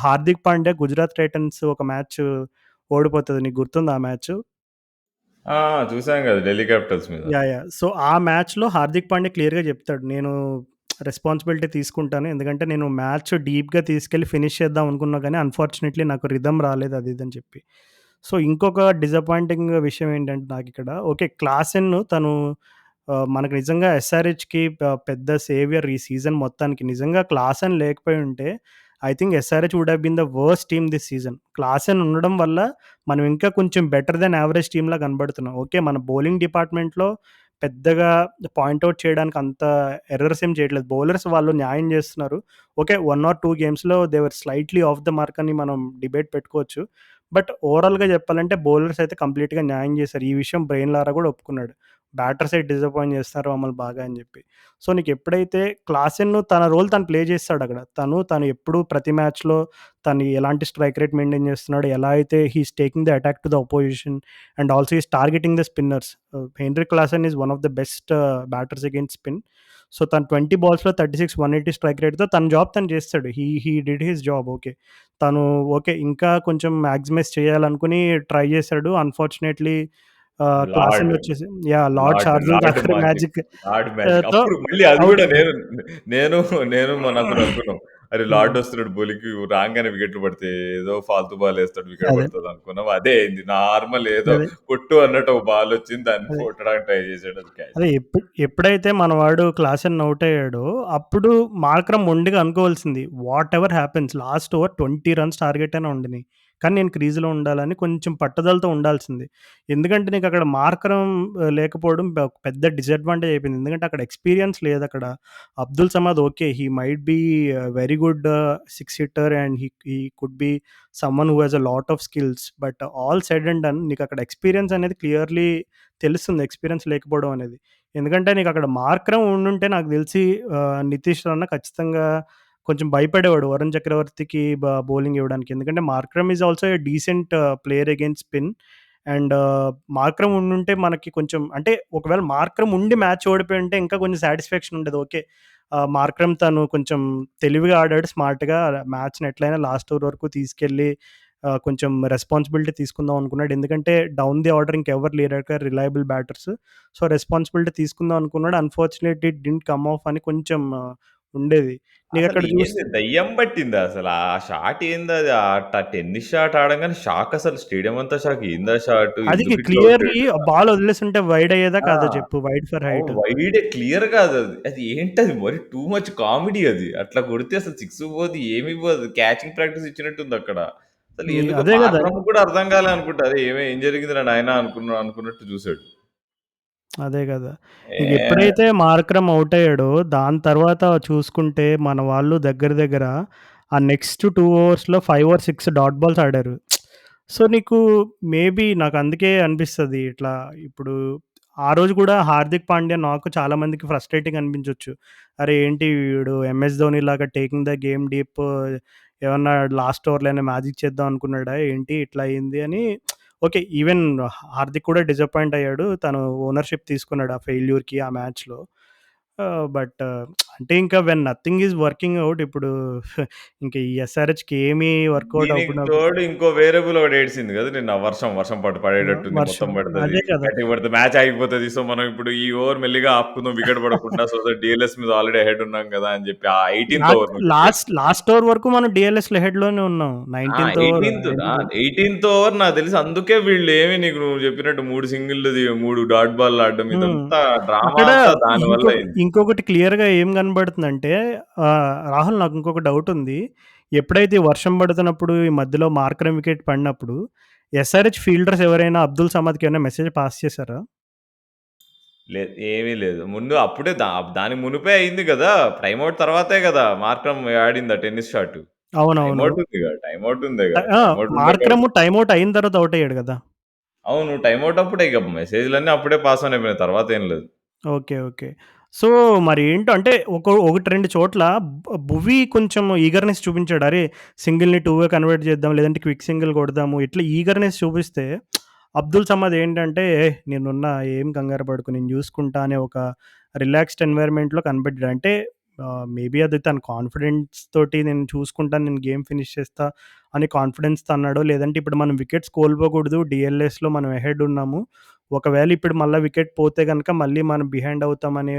'హార్దిక్ పాండ్యా' గుజరాత్ టైటన్స్ ఒక మ్యాచ్ ఓడిపోతది. నీకు గుర్తుందా ఆ మ్యాచు? ఆ! చూసాం గదా! ఢిల్లీ క్యాపిటల్స్ మీద. యాహ్! సో, ఆ మ్యాచ్‌లో 'హార్దిక్ పాండ్యా' క్లియర్‌గా చెప్తాడు. నేను రెస్పాన్సిబిలిటీ తీసుకుంటాను. ఎందుకంటే నేను మ్యాచ్ డీప్‌గా తీసుకెళ్ళి ఫినిష్ చేద్దాం అనుకున్నా గానీ అన్‌ఫార్చునేట్‌లీ నాకు రిథమ్ రాలేదు అది ఇది అని చెప్పి. సో, ఇంకొక డిసప్పాయింటింగ్ విషయం ఏంటంటే నాకిక్కడ ఓకే. క్లాసెన్ తను మనకు నిజంగా ఎస్ఆర్‌హెచ్‌కి పెద్ద సేవియర్ ఈ సీజన్ మొత్తానికి. నిజంగా క్లాసెన్ లేకపోయుంటే I think SRH would have been the worst team this season. Klaasen ఉండడం వల్ల మనం ఇంకా కొంచెం బెటర్ దెన్ యావరేజ్ టీమ్‌లా కనబడుతున్నాం. ఓకే. మన బౌలింగ్ డిపార్ట్‌మెంట్‌లో పెద్దగా పాయింట్ ఔట్ చేయడానికి అంత ఎర్రర్స్ ఏం చేయట్లేదు. బౌలర్స్ వాళ్ళు న్యాయం చేస్తున్నారు. ఓకే. 1 ఆర్ 2 గేమ్స్‌లో they were slightly of the mark అని మనం డిబేట్ పెట్టుకోవచ్చు. బట్ ఓవరాల్‌గా చెప్పాలంటే బౌలర్స్ అయితే కంప్లీట్‌గా న్యాయం చేశారు. ఈ విషయం బ్రెయిన్ లారా కూడా ఒప్పుకున్నాడు. బ్యాటర్సే డిసప్పాయింట్ చేస్తున్నారు మమ్మల్ని బాగా అని చెప్పి. సో, నీకెప్పుడైతే క్లాసెన్ తన రోల్ తను ప్లే చేస్తాడక్కడ. తను ఎప్పుడు ప్రతి మ్యాచ్‌లో తను ఎలాంటి స్ట్రైక్ రేట్ మెయింటైన్ చేస్తున్నాడు, ఎలా అయితే he is taking the attack to the opposition and also is targeting the spinners. Heinrich Klaasen is one of the best batters against spin. So, తను 20 బాల్స్‌లో 36, 180 స్ట్రైక్ రేట్‌తో తన జాబ్ తను చేస్తాడు. He did his job okay. తను okay. ఇంకా కొంచెం maximise చేయాలనుకుని try చేశాడు. Unfortunately lord, క్లాసెనొచ్చేసి lord lord, Shardul lord Thakur magic, magic lord magic. తో అప్పుడు మళ్ళీ అది ఔట్ గూడా అయిపోయాడు. నేను, నేను మా నలుగురు అనుకున్నాం. అరే! హ్మ్. లార్డ్ వస్తున్నాడు బౌలింగ్‌కి రాంగానే వికెట్లు పడతాయి. ఏదో ఫాల్తు బాల్ ఏస్తాడు వికెట్ అదే. పడతది అనుకున్నాం. అదే అయింది. నార్మల్ ఏదో అదే. కొట్టు అన్నట్టు ఒక బాల్ వచ్చింది. దాన్ని అదే. కొట్టడానికి ట్రై చేసాడు. అది క్యాచ్. అదే ఎప్పుడైతే మనవాడు క్లాసెన్ ఔట్ అయ్యాడో, అప్పుడు మార్కరమ్ మొండిగా అనుకోవాల్సింది. Whatever happens last over 20 runs target అయినా ఉండని. కానీ నేను క్రీజ్‌లో ఉండాలని కొంచెం పట్టుదలతో ఉండాల్సింది. ఎందుకంటే నీకక్కడ మార్కరమ్ లేకపోవడం పెద్ద డిసడ్వాంటేజ్ అయిపోయింది. ఎందుకంటే అక్కడ ఎక్స్‌పీరియన్స్ లేదక్కడ. Abdul Samad okay. He might be very good 6 hitter and he could be someone who has a lot of skills. But all said and done నీకక్కడ ఎక్స్‌పీరియన్స్ అనేది క్లియర్‌లీ తెలుస్తుంది ఎక్స్‌పీరియన్స్ లేకపోవడం అనేది. ఎందుకంటే నీకక్కడ మార్కరం ఉండుంటే నాకు తెలిసి నితీష్ రాణా ఖచ్చితంగా కొంచెం భయపడేవాడు వరుణ్ చక్రవర్తికి బౌలింగ్ ఇవ్వడానికి. ఎందుకంటే Markram is also a decent player against spin. And Markram ఉండుంటే మనకి కొంచెం అంటే ఒకవేళ మార్కరమ్ ఉండి మ్యాచ్ ఓడిపోయుంటే ఇంకా కొంచెం సాటిస్ఫాక్షన్ ఉండేది. ఓకే. మార్కరమ్ తను కొంచెం తెలివిగా ఆడాడు స్మార్ట్‌గా మ్యాచ్‌ని ఎట్లైనా లాస్ట్ ఓవర్ వరకు తీసుకెళ్ళి కొంచెం రెస్పాన్సిబిలిటీ తీసుకుందాం అనుకున్నాడు. ఎందుకంటే డౌన్ ది ఆర్డర్ ఇంకెవరు లేరక రిలయబుల్ బ్యాటర్స్. సో, రెస్పాన్సిబిలిటీ తీసుకుందాం అనుకున్నాడు. Unfortunately it didn't come of అని కొంచెం ఉండేది. అసలు నీకక్కడ ఏంది చూస్తే దయ్యం పట్టిందా అసలు? ఆ షాట్ ఏందది? టెన్నిస్ షాట్ ఆడంగానే షాక్ అసలు స్టేడియం అంతా షాక్. ఏందా షాట్? అది ఎందుకిట్లా క్లియర్‌లీ కొట్టాడు? బాల్ వదిలేసుంటే వైడ్ అయ్యేదా ఆ! కాదా చెప్పు? వైడ్ ఫర్ అవును. హైట్. వైడే క్లియర్‌గా అదది. అది ఏంటది మరి టూ మచ్ కామెడీ అది. అట్లా కొడితే అసలు సిక్స్ పోదు, ఏమి పోదు. క్యాచింగ్ ప్రాక్టీస్ ఇచ్చినట్టుందక్కడ. అసలు ఎందుకు అదే గదా! మార్కరమ్‌కి కూడా అర్థం కాలే అనుకుంటా. అరే! ఏం జరిగిందిరా నాయనా అనుకున్నట్టు చూసాడు. అదే గదా! ఏ ఎప్పుడైతే మార్కరమ్ ఔట్ అయ్యాడో, దాని తర్వాత చూసుకుంటే మన వాళ్ళు దగ్గర దగ్గర ఆ నెక్స్ట్ 2 ఓవర్స్‌లో 5 ఆర్ 6 డాట్ బాల్స్ ఆడారు. సో, నీకు మేబీ నాకందుకే అనిపిస్తది. ఇట్లా ఇప్పుడు ఆ రోజు గూడా హార్దిక్ పాండ్యా నాకు చాలా మందికి ఫ్రస్ట్రేటింగ్ అనిపించొచ్చు. అరే! ఏంటి వీడు ఎంఎస్ ధోనిలాగా టేకింగ్ ద గేమ్ డీప్ ఏమన్నా లాస్ట్ ఓవర్‌లోనే మ్యాజిక్ చేద్దాం అనుకున్నాడా ఏంటి ఇట్లా అయింది అని ఓకే. ఈవెన్ హార్దిక్ కూడా డిసప్పాయింట్ అయ్యాడు. తను ఓనర్‌షిప్ తీసుకున్నాడు ఆ ఫెయిల్యూర్‌కి ఆ మ్యాచ్‌లో. బట్ అంటే ఇంకా when nothing is working out ఇప్పుడు ఇంక ఈ ఎస్ఆర్‌హెచ్‌కి ఏమీ వర్కౌట్ దీనికి అవ్వనప్పుడు తోడు ఇంకో వేరియబుల్ ఒకటి ఏడ్చింది కదా నిన్న. వర్షం, వర్షం పడేటట్టుంది. మొత్తం వర్షం. పడతది. అదే కదా! గట్టిగా పడితే మ్యాచ్ ఆగిపోతది. సో, మనం ఇప్పుడు ఈ ఓవర్ మెల్లిగా ఆపుకుందాం వికెట్ పడకుండా. సో దట్ డీఎల్ఎస్ మీద ఆల్రెడీ అహెడ్ ఉన్నాం కదా అని చెప్పి ఆ 18థ్ ఓవర్ నువ్వు చెప్పేది. లాస్ట్ ఓవర్ వరకు మనం డీఎల్ఎస్‌లో హెడ్‌లోనే ఉన్నాం. ఆ! 19థ్ ఓవర్ 18థ్ ఆ! ఎండ్. 18థ్ ఓవర్ నాకు తెలిసి అందుకే వీళ్ళేమి నీకు నువ్వు చెప్పినట్టు 3 సింగిల్‌లది 3 డాట్ బాల్‌లు ఆడడం హ్మ్. ఇదంతా డ్రామా అక్కడ అంతా దాని వల్ల అయింది. ఇంకొకటి క్లియర్‌గా ఏం కనబడుతుందంటే రాహుల్ నాకు ఇంకొక డౌటుంది. ఎప్పుడైతే ఈ వర్షం పడుతున్నప్పుడు ఈ మధ్యలో మార్కరమ్ వికెట్ పడినప్పుడు ఎస్ఆర్‌హెచ్ ఫీల్డర్స్ ఎవరైనా అబ్దుల్ సమద్‌కి ఏమైనా మెసేజ్ పాస్ చేసారా? లేదు. ఏమీ లేదు. ముందు అప్పుడే దాని మునుపే అయింది గదా! టైమ్ ఔట్ తర్వాతే గదా! మార్క్రమ్ ఆడింది ఆ టెన్నిస్ షాట్. టైమ్ అవునవును. ఔట్ ఉందిగా. టైమ్ ఔట్ ఉందిగా. ఆ! టైమ్ ఔట్ ఉండే మార్కరమ్ కాబట్టి టైమ్ ఔట్ అయిన తర్వాత ఔట్ అయ్యాడు గదా! అవును. టైమ్ ఔట్ అప్పుడే ఇగ మెసేజ్‌లన్నీ అప్పుడే పాస్ ఆన్ అయిపోయినాయి. తర్వాతేం లేదు. ఓకే. ఓకే. సో, మరేంటో అంటే 1, 2 చోట్ల భువి కొంచెం ఈగర్‌నెస్ చూపించాడు. అరే! సింగిల్‌ని టూగా కన్వర్ట్ చేద్దాం. లేదంటే క్విక్ సింగిల్ కొడదాము. ఇట్లా ఈగర్‌నెస్ చూపిస్తే అబ్దుల్ సమద్ ఏంటంటే, నేనున్నా ఏం కంగారు పడకు నేను చూసుకుంటా అనే ఒక రిలాక్స్డ్ ఎన్వైర్న్‌మెంట్‌లో కనిపెట్టాడు. అంటే మేబీ అది తన కాన్ఫిడెన్స్ తోటి నేను చూసుకుంటాను. నేను గేమ్ ఫినిష్ చేస్తా అని కాన్ఫిడెన్స్‌తో అన్నాడో, లేదంటే ఇప్పుడు మనం వికెట్స్ కోల్పోకూడదు. డీఎల్ఎస్‌లో మనం అహెడ్ ఉన్నాము. ఒకవేళ ఇప్పుడు మళ్ళా వికెట్ పోతే గనక మళ్ళీ మనం బిహైండ్ అవుతామనే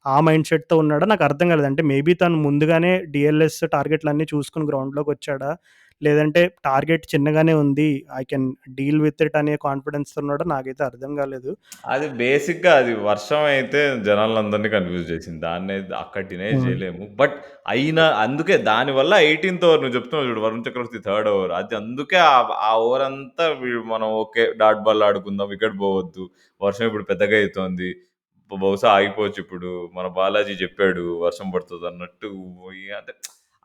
ఆ మైండ్ సెట్‌తో ఉన్నాడో నాకర్థం కాలేదు. అంటే మేబీ తను ముందుగానే డీఎల్ఎస్ టార్గెట్‌లన్నీ చూసుకొని గ్రౌండ్‌లోకొచ్చాడా? లేదంటే టార్గెట్ చిన్నగానే ఉంది. I can deal with it అనే కాన్ఫిడెన్స్‌తో ఉన్నాడో నాకైతే అర్థం కాలేదు. అది బేసిక్‌గా అది వర్షం అయితే జనాలందరిని కన్‌ఫ్యూజ్ చేసింది. దాన్నైతే అక్కడ డినై హ్మ్. చేయలేము. బట్ అయినా అందుకే దానివల్ల 18థ్ ఓవర్ నువ్వు చెప్తున్నావు చూడు వరుణ్ చక్రవర్తి థర్డ్ ఓవర్. అది అందుకే ఆ ఓవర్ అంతా మనం ఓకే. డాట్ బాల్ ఆడుకుందాం. వికెట్ పోవద్దు. వర్షం ఇప్పుడు పెద్దగా అయితోంది. బహుశా ఆగిపోవచ్చు ఇప్పుడు. మన బాలాజీ చెప్పాడు వర్షం పడుతదన్నట్టు అంటే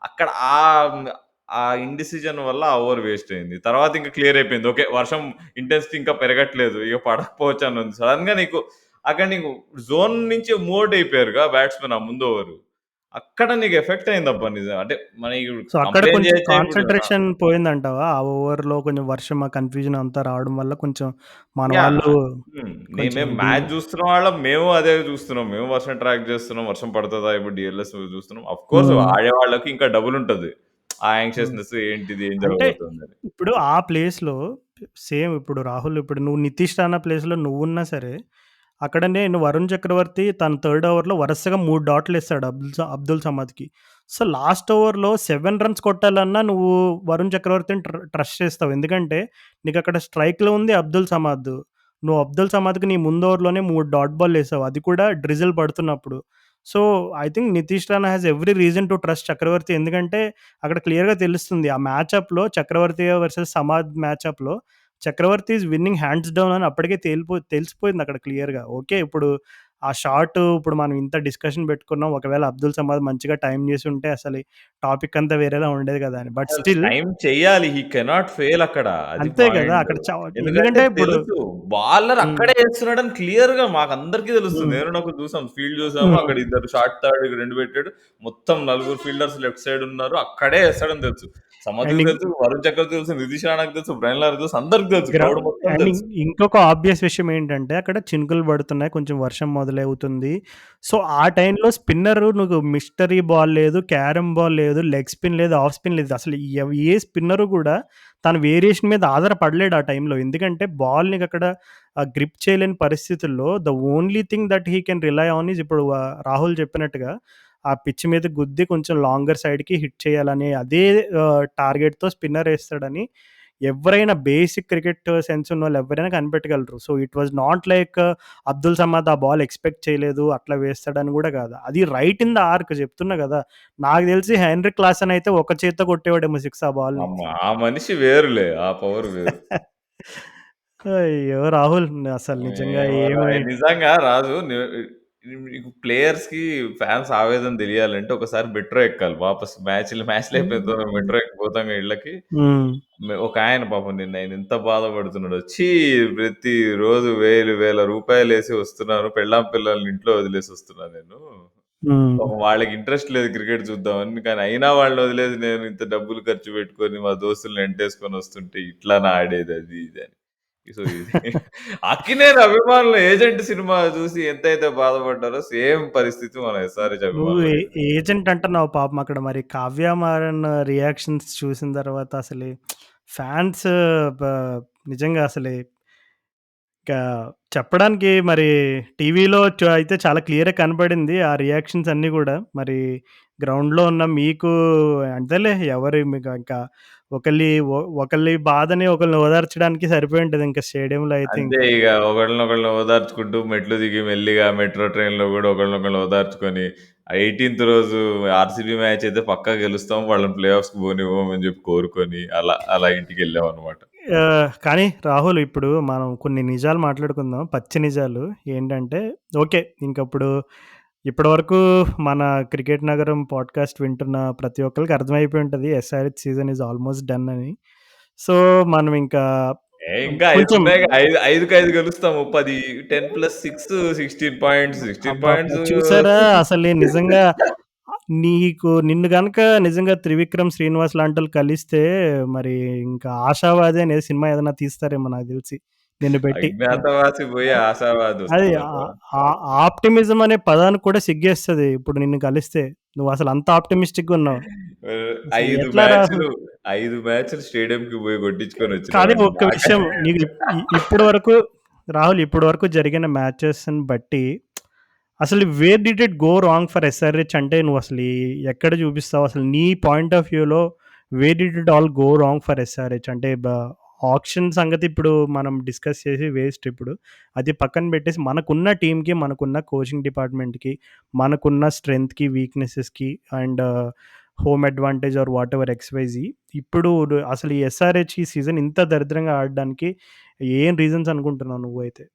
అక్కడ ఆ ఇండిసిజన్ వల్ల ఆ ఓవర్ వేస్ట్ అయింది. తర్వాత ఇంకా క్లియర్ అయిపోయింది. ఓకే. వర్షం ఇంటెన్సిటీ ఇంకా పెరగట్లేదు. ఇక పడకపోవచ్చు అని ఉంది. సడెన్‌గా నీకు అక్కడ నీకు జోన్ నుంచి మూవ్ ఔట్ అయిపోయారుగా బ్యాట్స్‌మెన్ ఆ ముందు ఓవరు. అక్కడ నీకు ఎఫెక్ట్ అయిందబ్బా! నిజం. అంటే మనం ఇప్పుడు సో, అక్కడ కంప్లెయింట్ కొంచెం చేయొచ్చా ఇప్పుడు కాన్సంట్రేషన్ పోయిందంటావా? ఆ ఓవర్‌లో కొంచెం వర్షం, ఆ కన్‌ఫ్యూజన్ అంతా రావడం వల్ల కొంచెం మన యాహ్! వాళ్ళు హ్మ్. కొంచెం మేము మ్యాచ్ చూస్తున్న వాళ్ళం. మేము అదే చూస్తున్నాం. మేము వర్షం ట్రాక్ చేస్తున్నాం. వర్షం పడతదా ఇప్పుడు డీఎల్ఎస్ చూస్తున్నాం. ఆఫ్‌కోర్స్ హ్మ్. ఆడేవాళ్ళకి ఇంకా డబుల్ ఉంటది. ఆ హ్మ్. యాంగ్షియస్‌నెస్ ఏంటిది? ఏం అంటే జరగబోతుందని. ఇప్పుడు ఆ ప్లేస్‌లో సేమ్ ఇప్పుడు రాహుల్ ఇప్పుడు నువ్వు నితీష్ రాణా ప్లేస్‌లో నువ్వున్నా సరే, అక్కడనే నువ్వు వరుణ్ చక్రవర్తి తన థర్డ్ ఓవర్‌లో వరుసగా 3 డాట్‌లేసాడు అబ్దుల్ సమద్‌కి. సో, లాస్ట్ ఓవర్‌లో 7 రన్స్ కొట్టాలన్నా నువ్వు వరుణ్ చక్రవర్తిని ట్రస్ట్ చేస్తావు. ఎందుకంటే నీకక్కడ స్ట్రైక్‌లో ఉంది అబ్దుల్ సమద్. నువ్వు అబ్దుల్ సమద్‌కి నీ ముందు ఓవర్‌లోనే 3 డాట్ బాల్లేసావు. అది కూడా డ్రిజిల్ పడుతున్నప్పుడు. So, I think Nitish Rana has every reason to trust Chakravarthy. ఎందుకంటే అక్కడ క్లియర్‌గా తెలుస్తుంది. ఆ మ్యాచప్‌లో చక్రవర్తి వర్సెస్ సమాద్ మ్యాచప్‌లో Chakravarthy is winning hands down అని అప్పటికే తెలిసిపోయింది అక్కడ క్లియర్‌గా. ఓకే. ఇప్పుడు ఆ షాట్ ఇప్పుడు మనం ఇంత డిస్కషన్ పెట్టుకున్నాం. ఒకవేళ అబ్దుల్ సమాద్ మంచిగా టైమ్ చేసుంటే అసలు టాపిక్ అంతా వేరేలా ఉండేది కదా! అని. బట్ స్టిల్ టైమ్ చెయ్యాలి. హి కెనాట్ ఫెయిల్ అక్కడ. అది అంతే కదా! పాయింట్. అక్కడ ఎందుకంటే ఎందుకంటే ఇప్పుడు తెలుసు. బౌలర్ హ్మ్. అక్కడే ఏస్తున్నాడని క్లియర్‌గా మాకందరికీ తెలుస్తుంది. హ్మ్. నేను నాకు చూసాం. ఫీల్డ్ చూసాము. హ్మ్. అక్కడ ఇద్దరు షార్ట్ థర్డ్ 2 పెట్టాడు. మొత్తం నలుగురు ఫీల్డర్స్ లెఫ్ట్ సైడ్ ఉన్నారు. అక్కడే ఏస్తాడని తెలుసు. అండ్ సమధ్‌కి తెలుసు. వరుణ్ చక్రవర్తి తెలుసు. నితీష్ రాణాకి తెలుసు. బ్రైన్ లారాకి తెలుసు. అందరికి తెలుసు. గ్ర క్రౌడ్ మొత్తం అండ్ తెలుసు. ఇంకొక ఆబ్వియస్ విషయం ఏంటంటే, అక్కడ చినుకులు పడుతున్నాయి. కొంచెం వర్షం మొదలవుతుంది. సో, ఆ టైంలో స్పిన్నరు నువ్వు మిస్టరీ బాల్ లేదు, క్యారమ్ బాల్ లేదు, లెగ్ స్పిన్ లేదు, ఆఫ్ స్పిన్ లేదు. అసలు ఏ స్పిన్నరు కూడా తన వేరియేషన్ మీద ఆధారపడలేడు ఆ టైంలో. ఎందుకంటే, బాల్ నీకక్కడ గ్రిప్ చేయలేని పరిస్థితుల్లో the only thing that he can rely on is ఇప్పుడు రాహుల్ చెప్పినట్టుగా ఆ పిచ్ మీద గుద్ది కొంచెం లాంగర్ సైడ్‌కి హిట్ చేయాలనే అదే టార్గెట్‌తో స్పిన్నర్ ఏస్తాడని ఎవ్వరైనా బేసిక్ క్రికెట్ సెన్స్ ఉన్నోళ్ళు ఎవ్వరైనా కనిపెట్టగలరు. So, it was not like Abdul Samad ఆ బాల్ ఎక్స్‌పెక్ట్ చేయలేదు. అట్లా వేస్తాడని గూడా గాదు. అది రైట్ ఇన్ ద ఆర్క్ చెప్తున్నా గదా! నాకు తెలిసి హెన్రిక్ క్లాసెన్ అయితే ఒక చేత్తో కొట్టేవాడేమో 6 ఆ బాల్‌ని. అమ్మ! ఆ మనిషి వేరులే. ఆ పవర్ వేరు. అయ్యో! రాహుల్ అసలు నిజంగా ఏమోరా! ఏమి నిజంగా రాజు నీకు ప్లేయర్స్‌కి ఫాన్స్ ఆవేదన తెలియాలంటే ఒకసారి మెట్రో ఎక్కాలి. వాపస్ మ్యాచ్‌లు అయిపోయిన తర్వాత మెట్రో ఎక్కి పోతాంగా ఇళ్ళకి. హ్మ్. ఒకాయన పాపం నిన్న ఆయన ఎంత బాధపడుతున్నాడో. ప్రతిరోజు వేలు వేల రూపాయలేసి వస్తున్నాను. పెళ్ళాం పిల్లల్ని ఇంట్లో వదిలేసి వస్తున్నా నేను. హ్మ్. పాపం వాళ్ళకి ఇంట్రెస్ట్ లేదు క్రికెట్ చూద్దామని. కానీ అయినా వాళ్ళని వదిలేసి నేను ఇంత డబ్బులు ఖర్చు పెట్టుకొని మా దోస్తుల్ని ఎంటేసుకొని వస్తుంటే ఇట్లానా ఆడేది అది ఇది అని. సో, ఇది 'అక్కినేని' అభిమానులు 'ఏజెంట్' సినిమా చూసి ఎంతైతే బాధపడ్డారో సేమ్ పరిస్థితి మన ఎస్ఆర్‌హెచ్ నువ్వు అభిమానులకైతే. ఏజెంట్ అంటున్నావు పాపం అక్కడ మరి 'కావ్య మారన్' రియాక్షన్స్ చూసిన తర్వాత అసలు ఫ్యాన్స్ బ నిజంగా అసలు ఇంకా చెప్పడానికి మరి టీవీలో అయితే చాలా క్లియర్‌గా కనపడింది. ఆ రియాక్షన్స్ అన్నీ గూడా. మరి గ్రౌండ్‌లో ఉన్న మీకు అంతేలే ఎవరు మీకు ఇంకా ఒకళ్ళి బాధని ఒకళ్ళని ఓదార్చడానికి సరిపోయి ఉంటది ఇంకా స్టేడియంలో అయితే అంతే ఇంకా. ఇగ ఒకళ్ళనొకళ్ళని ఓదార్చుకుంటూ మెట్లు దిగి మెల్లిగా మెట్రో ట్రైన్‌లో గూడా ఒకళ్ళనొకళ్ళు ఓదార్చుకొని, ఆ 18థ్ రోజు ఆర్‌సీబీ మ్యాచ్ అయితే పక్కా గెలుస్తాం. వాళ్ళని ప్లే ఆఫ్స్‌కి పోనివ్వమని జెప్పి కోరుకొని అలా ఇంటికెళ్ళామనమాట. కానీ రాహుల్ ఇప్పుడు మనం కొన్ని నిజాలు మాట్లాడుకుందాం. పచ్చి నిజాలు. ఏంటంటే ఓకే. ఇంకప్పుడు ఇప్పటివరకు మన 'క్రికెట్ నగరం' పాడ్‌కాస్ట్ వింటున్న ప్రతి ఒక్కళ్ళకి అర్థమైపోయి ఉంటది. SRH season is almost done అని. సో, మనం ఇంకా ఇంకా 5 కొంచెం ఉన్నాయిగా. 5కి 5 గెలుస్తాము. 10+6 16 పాయింట్స్. 16 అబ్బబ్బా! పాయింట్స్ చూసారా అసలు నిజంగా నిన్ను గనక నిజంగా 'త్రివిక్రమ్ శ్రీనివాస్' లాంటోళ్ళు కలిస్తే మరి ఇంకా 'ఆషావాది' అనే సినిమా ఏదైనా తీస్తారేమో నాకు తెలిసి నిన్ను పెట్టి. అజ్ఞాతవాసి పోయి ఆశావాది అది వస్తదంటావా? ఆప్టిమిజం అనే పదానికి కూడా సిగ్గేస్తది. ఇప్పుడు నిన్ను కలిస్తే. నువ్వసలు అంత ఆప్టిమిస్టిక్‌గా ఉన్నావు. అసలు 5 ఎట్లా రాహుల్? మ్యాచ్‌లు 5 మ్యాచ్‌లు స్టేడియంకి పోయి కానీ కొట్టించుకొనొచ్చినావండి. ఒక్క విషయం నీకు ఇప్పటి వరకు రాహుల్ ఇప్పటి వరకు జరిగిన మ్యాచెస్‌ని బట్టి అసలు where did it go wrong for SRH అంటే నువ్వసలు ఎక్కడ చూపిస్తావు? అసలు నీ పాయింట్ ఆఫ్ వ్యూలో where did it all go wrong for SRH? అంటే ఆక్షన్ సంగతి ఇప్పుడు మనం డిస్కస్ చేసి వేస్ట్ ఇప్పుడు. అది పక్కన పెట్టేసి మనకున్న టీమ్‌కి, మనకున్న కోచింగ్ డిపార్ట్‌మెంట్‌కి, మనకున్న స్ట్రెంగ్త్‌కి, వీక్‌నెసెస్‌కి and home advantage or whatever XYZ ఇప్పుడు అసలు ఈ ఎస్ఆర్‌హెచ్ ఈ సీజన్ ఇంత దరిద్రంగా ఆడడానికి ఏం రీజన్స్ అనుకుంటున్నావు నువ్వైతే?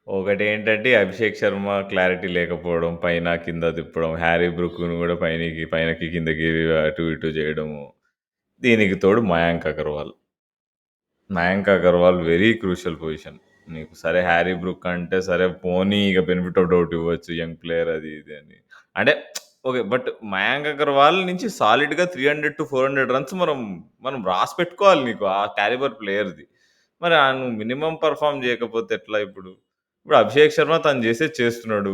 ఒకటేంటంటే అభిషేక్ శర్మ క్లారిటీ లేకపోవడం, పైన కింద తిప్పడం, హ్యారీ బ్రూక్‌ని కూడా పైనకి కిందకి అటు ఇటు చేయడము. దీనికి తోడు Mayank Agarwal. Mayank Agarwal very crucial position. నీకు సరే 'హ్యారీ బ్రూక్' అంటే సరే పోనీ ఇక బెనిఫిట్ ఆఫ్ డౌట్ ఇవ్వచ్చు. యంగ్ ప్లేయర్ అది ఇది అని. అంటే ఓకే. బట్ మయాంక్ అగర్వాల్ నుంచి సాలిడ్‌గా 300-400 రన్స్ మనం రాసి పెట్టుకోవాలి నీకు ఆ క్యాలిబర్ ప్లేయర్‌ది. మరి నువ్వు మినిమమ్ పెర్ఫార్మ్ చేయకపోతే ఎట్లా ఇప్పుడు? ఇప్పుడు అభిషేక్ శర్మ తను చేసేది చేస్తున్నాడు.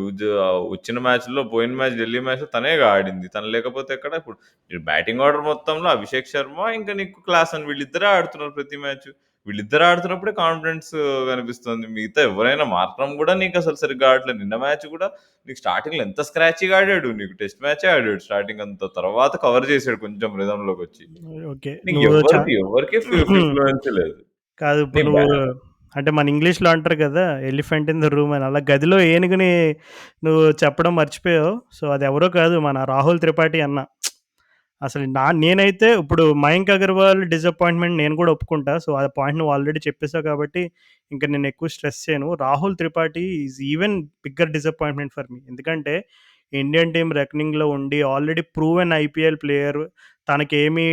వచ్చిన మ్యాచ్‌లో పోయిన మ్యాచ్ ఢిల్లీ మ్యాచ్‌లో తనేగా ఆడింది. తను లేకపోతే ఎక్కడ? ఇప్పుడు బ్యాటింగ్ ఆర్డర్ మొత్తంలో అభిషేక్ శర్మ ఇంకా నీకు క్లాసన్ వీళ్ళిద్దరే ఆడుతున్నారు ప్రతి మ్యాచ్. వీళ్ళిద్దరు ఆడుతున్నప్పుడే కాన్ఫిడెన్స్ కనిపిస్తుంది. మిగతా ఎవరైనా మార్కరమ్ గూడా నీకసలు సరిగ్గా ఆడట్లేదు. నిన్న మ్యాచ్ గూడా నీకు స్టార్టింగ్‌లో ఎంత స్క్రాచీగా ఆడాడు. నీకు టెస్ట్ మ్యాచే ఆడాడు స్టార్టింగ్ అంతా. తర్వాత కవర్ చేసాడు కొంచెం రిథమ్‌లోకొచ్చి. ఓకే. నీకు నువ్వు ఎవరికీ ఫ్లూయెన్సీ లేదు. కాదు నీ ఇప్పుడు నువ్వు అంటే మన ఇంగ్లీష్‌లో అంటారు కదా! ఎలిఫెంట్ ఇన్ ద రూమ్ అని. అలా గదిలో ఏనుగుని నువ్వు చెప్పడం మర్చిపోయావు. సో, అదెవరో కాదు మన రాహుల్ త్రిపాఠి అన్న. అసలు నేనైతే ఇప్పుడు మయాంక్ అగర్వాల్ డిసప్పాయింట్‌మెంట్ నేను కూడా ఒప్పుకుంటా. సో, ఆ పాయింట్ నువ్వు ఆల్రెడీ చెప్పేసావు కాబట్టి ఇంక నేను ఎక్కువ స్ట్రెస్ చేయను. Rahul Tripathi is even bigger disappointment for me. ఎందుకంటే ఇండియన్ టీమ్ రెకనింగ్‌లో ఉండి ఆల్రెడీ ప్రూవెన్ ఐపీఎల్ ప్లేయర్. తనకేమి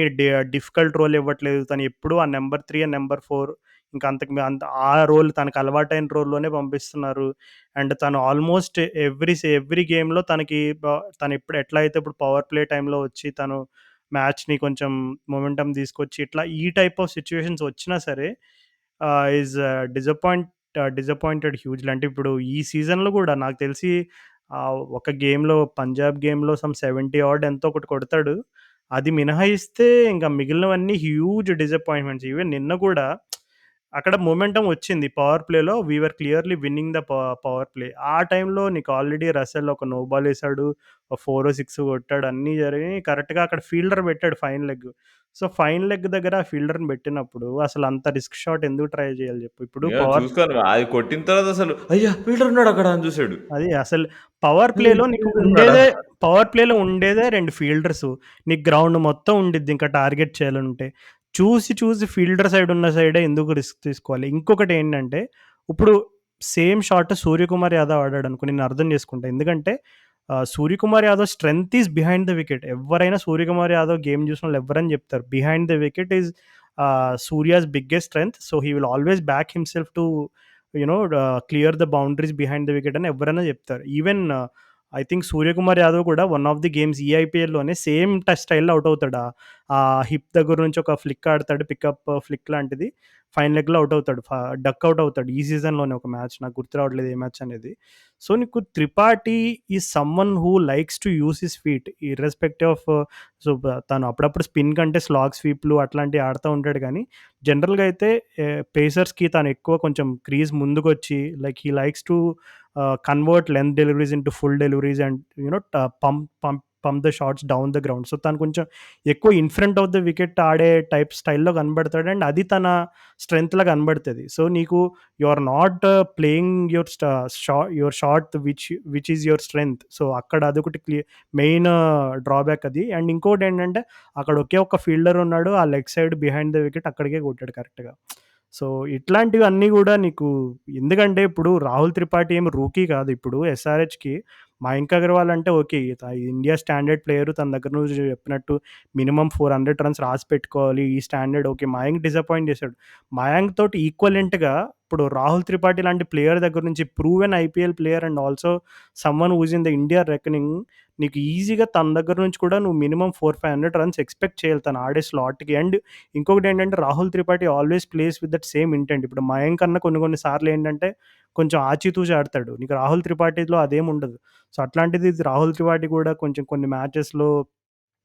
డిఫికల్ట్ రోల్ ఇవ్వట్లేదు. తను ఎప్పుడూ ఆ నంబర్ 3 అండ్ నంబర్ 4 ఇంకా అంత ఆ రోల్ తనకు అలవాటైన రోల్‌లోనే పంపిస్తున్నారు. అండ్ తను ఆల్మోస్ట్ ఎవ్రీ గేమ్‌లో తను ఇప్పుడు ఎట్లా అయితే ఇప్పుడు పవర్ ప్లే టైమ్‌లో వచ్చి తను మ్యాచ్‌ని కొంచెం మొమెంటమ్ తీసుకొచ్చి ఇట్లా ఈ టైప్ ఆఫ్ సిట్యుయేషన్స్ వచ్చినా సరే ఈజ్ డిసప్పాయింటెడ్ హ్యూజ్‌లీ. అంటే ఇప్పుడు ఈ సీజన్‌లో కూడా నాకు తెలిసి ఒక గేమ్‌లో పంజాబ్ గేమ్‌లో సమ్ 70 ఆడ్ ఎంతో ఒకటి కొడతాడు. అది మినహాయిస్తే ఇంకా మిగిలినవన్నీ హ్యూజ్ డిసప్పాయింట్‌మెంట్స్. ఈవెన్ నిన్న కూడా అక్కడ మొమెంటమ్ వచ్చింది. పవర్ ప్లేలో we were clearly winning the power play. ఆ టైంలో నీకు ఆల్రెడీ రసెల్ ఒక నో బాల్ ఏసాడు. ఒక 4 సిక్స్ కొట్టాడు. అన్నీ జరిగినాయి. కరెక్ట్‌గా అక్కడ ఫీల్డర్ పెట్టాడు fine leg. So, fine leg దగ్గర ఆ ఫీల్డర్‌ని పెట్టినప్పుడు అసలు అంత రిస్క్ షాట్ ఎందుకు ట్రై చేయాలి చెప్పు. ఇప్పుడు చూసుకోను. అది కొట్టిన తర్వాత అసలు అయ్యా! ఫీల్డర్ ఉన్నాడక్కడ అని చూసాడు. అది అసలు పవర్ అరే! ప్లేలో నీకు ఫీల్డర్ ఉన్నాడా? ఉండేదే పవర్ ప్లేలో ఉండేదే 2 ఫీల్డర్సు. నీకు గ్రౌండ్ మొత్తం ఉండిద్ది ఇంకా టార్గెట్ చేయాలంటే. చూసి ఫీల్డర్ సైడ్ ఉన్న సైడే ఎందుకు రిస్క్ తీసుకోవాలి. ఇంకొకటేంటంటే, ఇప్పుడు సేమ్ షాట్ సూర్యకుమార్ యాదవ్ ఆడాడనుకో నేను అర్థం చేసుకుంటా. ఎందుకంటే Suryakumar Yadav strength is behind the wicket. ఎవ్వరైనా సూర్యకుమార్ యాదవ్ గేమ్ చూసినోళ్ళు ఎవ్వరైనా చెప్తారు. Behind the wicket is Surya's biggest strength. So, he will always back himself to clear the boundaries behind the wicket అని ఎవరైనా చెప్తారు. Even I think Suryakumar Yadav కూడా వన్ ఆఫ్ ది గేమ్స్ ఈ ఐపీఎల్‌లోనే same touch స్టైల్‌లో out అవుతాడు. హిప్ దగ్గర నుంచి ఒక ఫ్లిక్ ఆడతాడు. పికప్ ఫ్లిక్ లాంటిది. ఫైనల్ లెగ్‌లో ఔట్ అవుతాడు. డక్ ఔట్ అవుతాడు. ఈ సీజన్‌లోనే ఒక మ్యాచ్ నాకు గుర్తు రావట్లేదు ఏ మ్యాచ్ అనేది. సో, నీకు Tripathi is someone who likes to use his feet irrespective of so, తను అప్పుడప్పుడు స్పిన్ కంటే స్లాగ్ స్వీప్‌లు అట్లాంటివి ఆడుతా ఉంటాడు గానీ, జనరల్‌గా అయితే పేసర్స్‌కి తను ఎక్కువ కొంచెం క్రీజ్ ముందుకొచ్చి like he likes to convert length deliveries into full deliveries and pump the shots down the ground. So, తను కొంచెం ఎక్కువ in front of the wicket ఆడే టైప్ స్టైల్‌లో కనబడతాడు. అండ్ అది తన స్ట్రెంగ్త్‌లా కనబడతది. సో, నీకు you are not playing your shot which is your strength. So, అక్కడ అదొకటి మెయిన్ డ్రాబ్యాక్ అది. అండ్ ఇంకోటేంటంటే అక్కడ ఒకే ఒక్క ఫీల్డర్ ఉన్నాడు. ఆ leg side behind the wicket అక్కడికే కొట్టాడు కరెక్ట్‌గా. సో, ఇట్లాంటివన్నీ గూడా నీకు ఎందుకంటే ఇప్పుడు రాహుల్ త్రిపాఠి ఏమి రూకీ కాదు. ఇప్పుడు ఎస్ఆర్‌హెచ్‌కి మయాంక్ అగర్వాల్ అంటే ఓకే. ఇండియా స్టాండర్డ్ ప్లేయర్ తన దగ్గర నువ్వు చెప్పినట్టు మినిమమ్ 400 రన్స్ రాసి పెట్టుకోవాలి. ఈ స్టాండర్డ్ ఓకే. మయాంక్ డిసప్పాయింట్ చేసాడు. మయాంక్ తోటి ఈక్వలెంట్‌గా ఇప్పుడు రాహుల్ త్రిపాఠి లాంటి ప్లేయర్ దగ్గర నుంచి proven IPL player and also someone who is in the India reckoning నీకు ఈజీగా తన దగ్గర నుంచి కూడా నువ్వు మినిమమ్ 400, 500 రన్స్ ఎక్స్‌పెక్ట్ చేయాలి తను ఆడే స్లాట్‌కి. అండ్ ఇంకొకటేంటంటే Rahul Tripathi always place with that same intent. ఇప్పుడు మయాంక్ అన్న కొన్ని కొన్ని సార్లు ఏంటంటే కొంచెం ఆచితూచి ఆడతాడు. నీకు రాహుల్ త్రిపాఠిలో అదేముండదు. సో, అట్లాంటిది ఇది రాహుల్ త్రిపాఠి కూడా కొంచెం కొన్ని మ్యాచెస్‌లో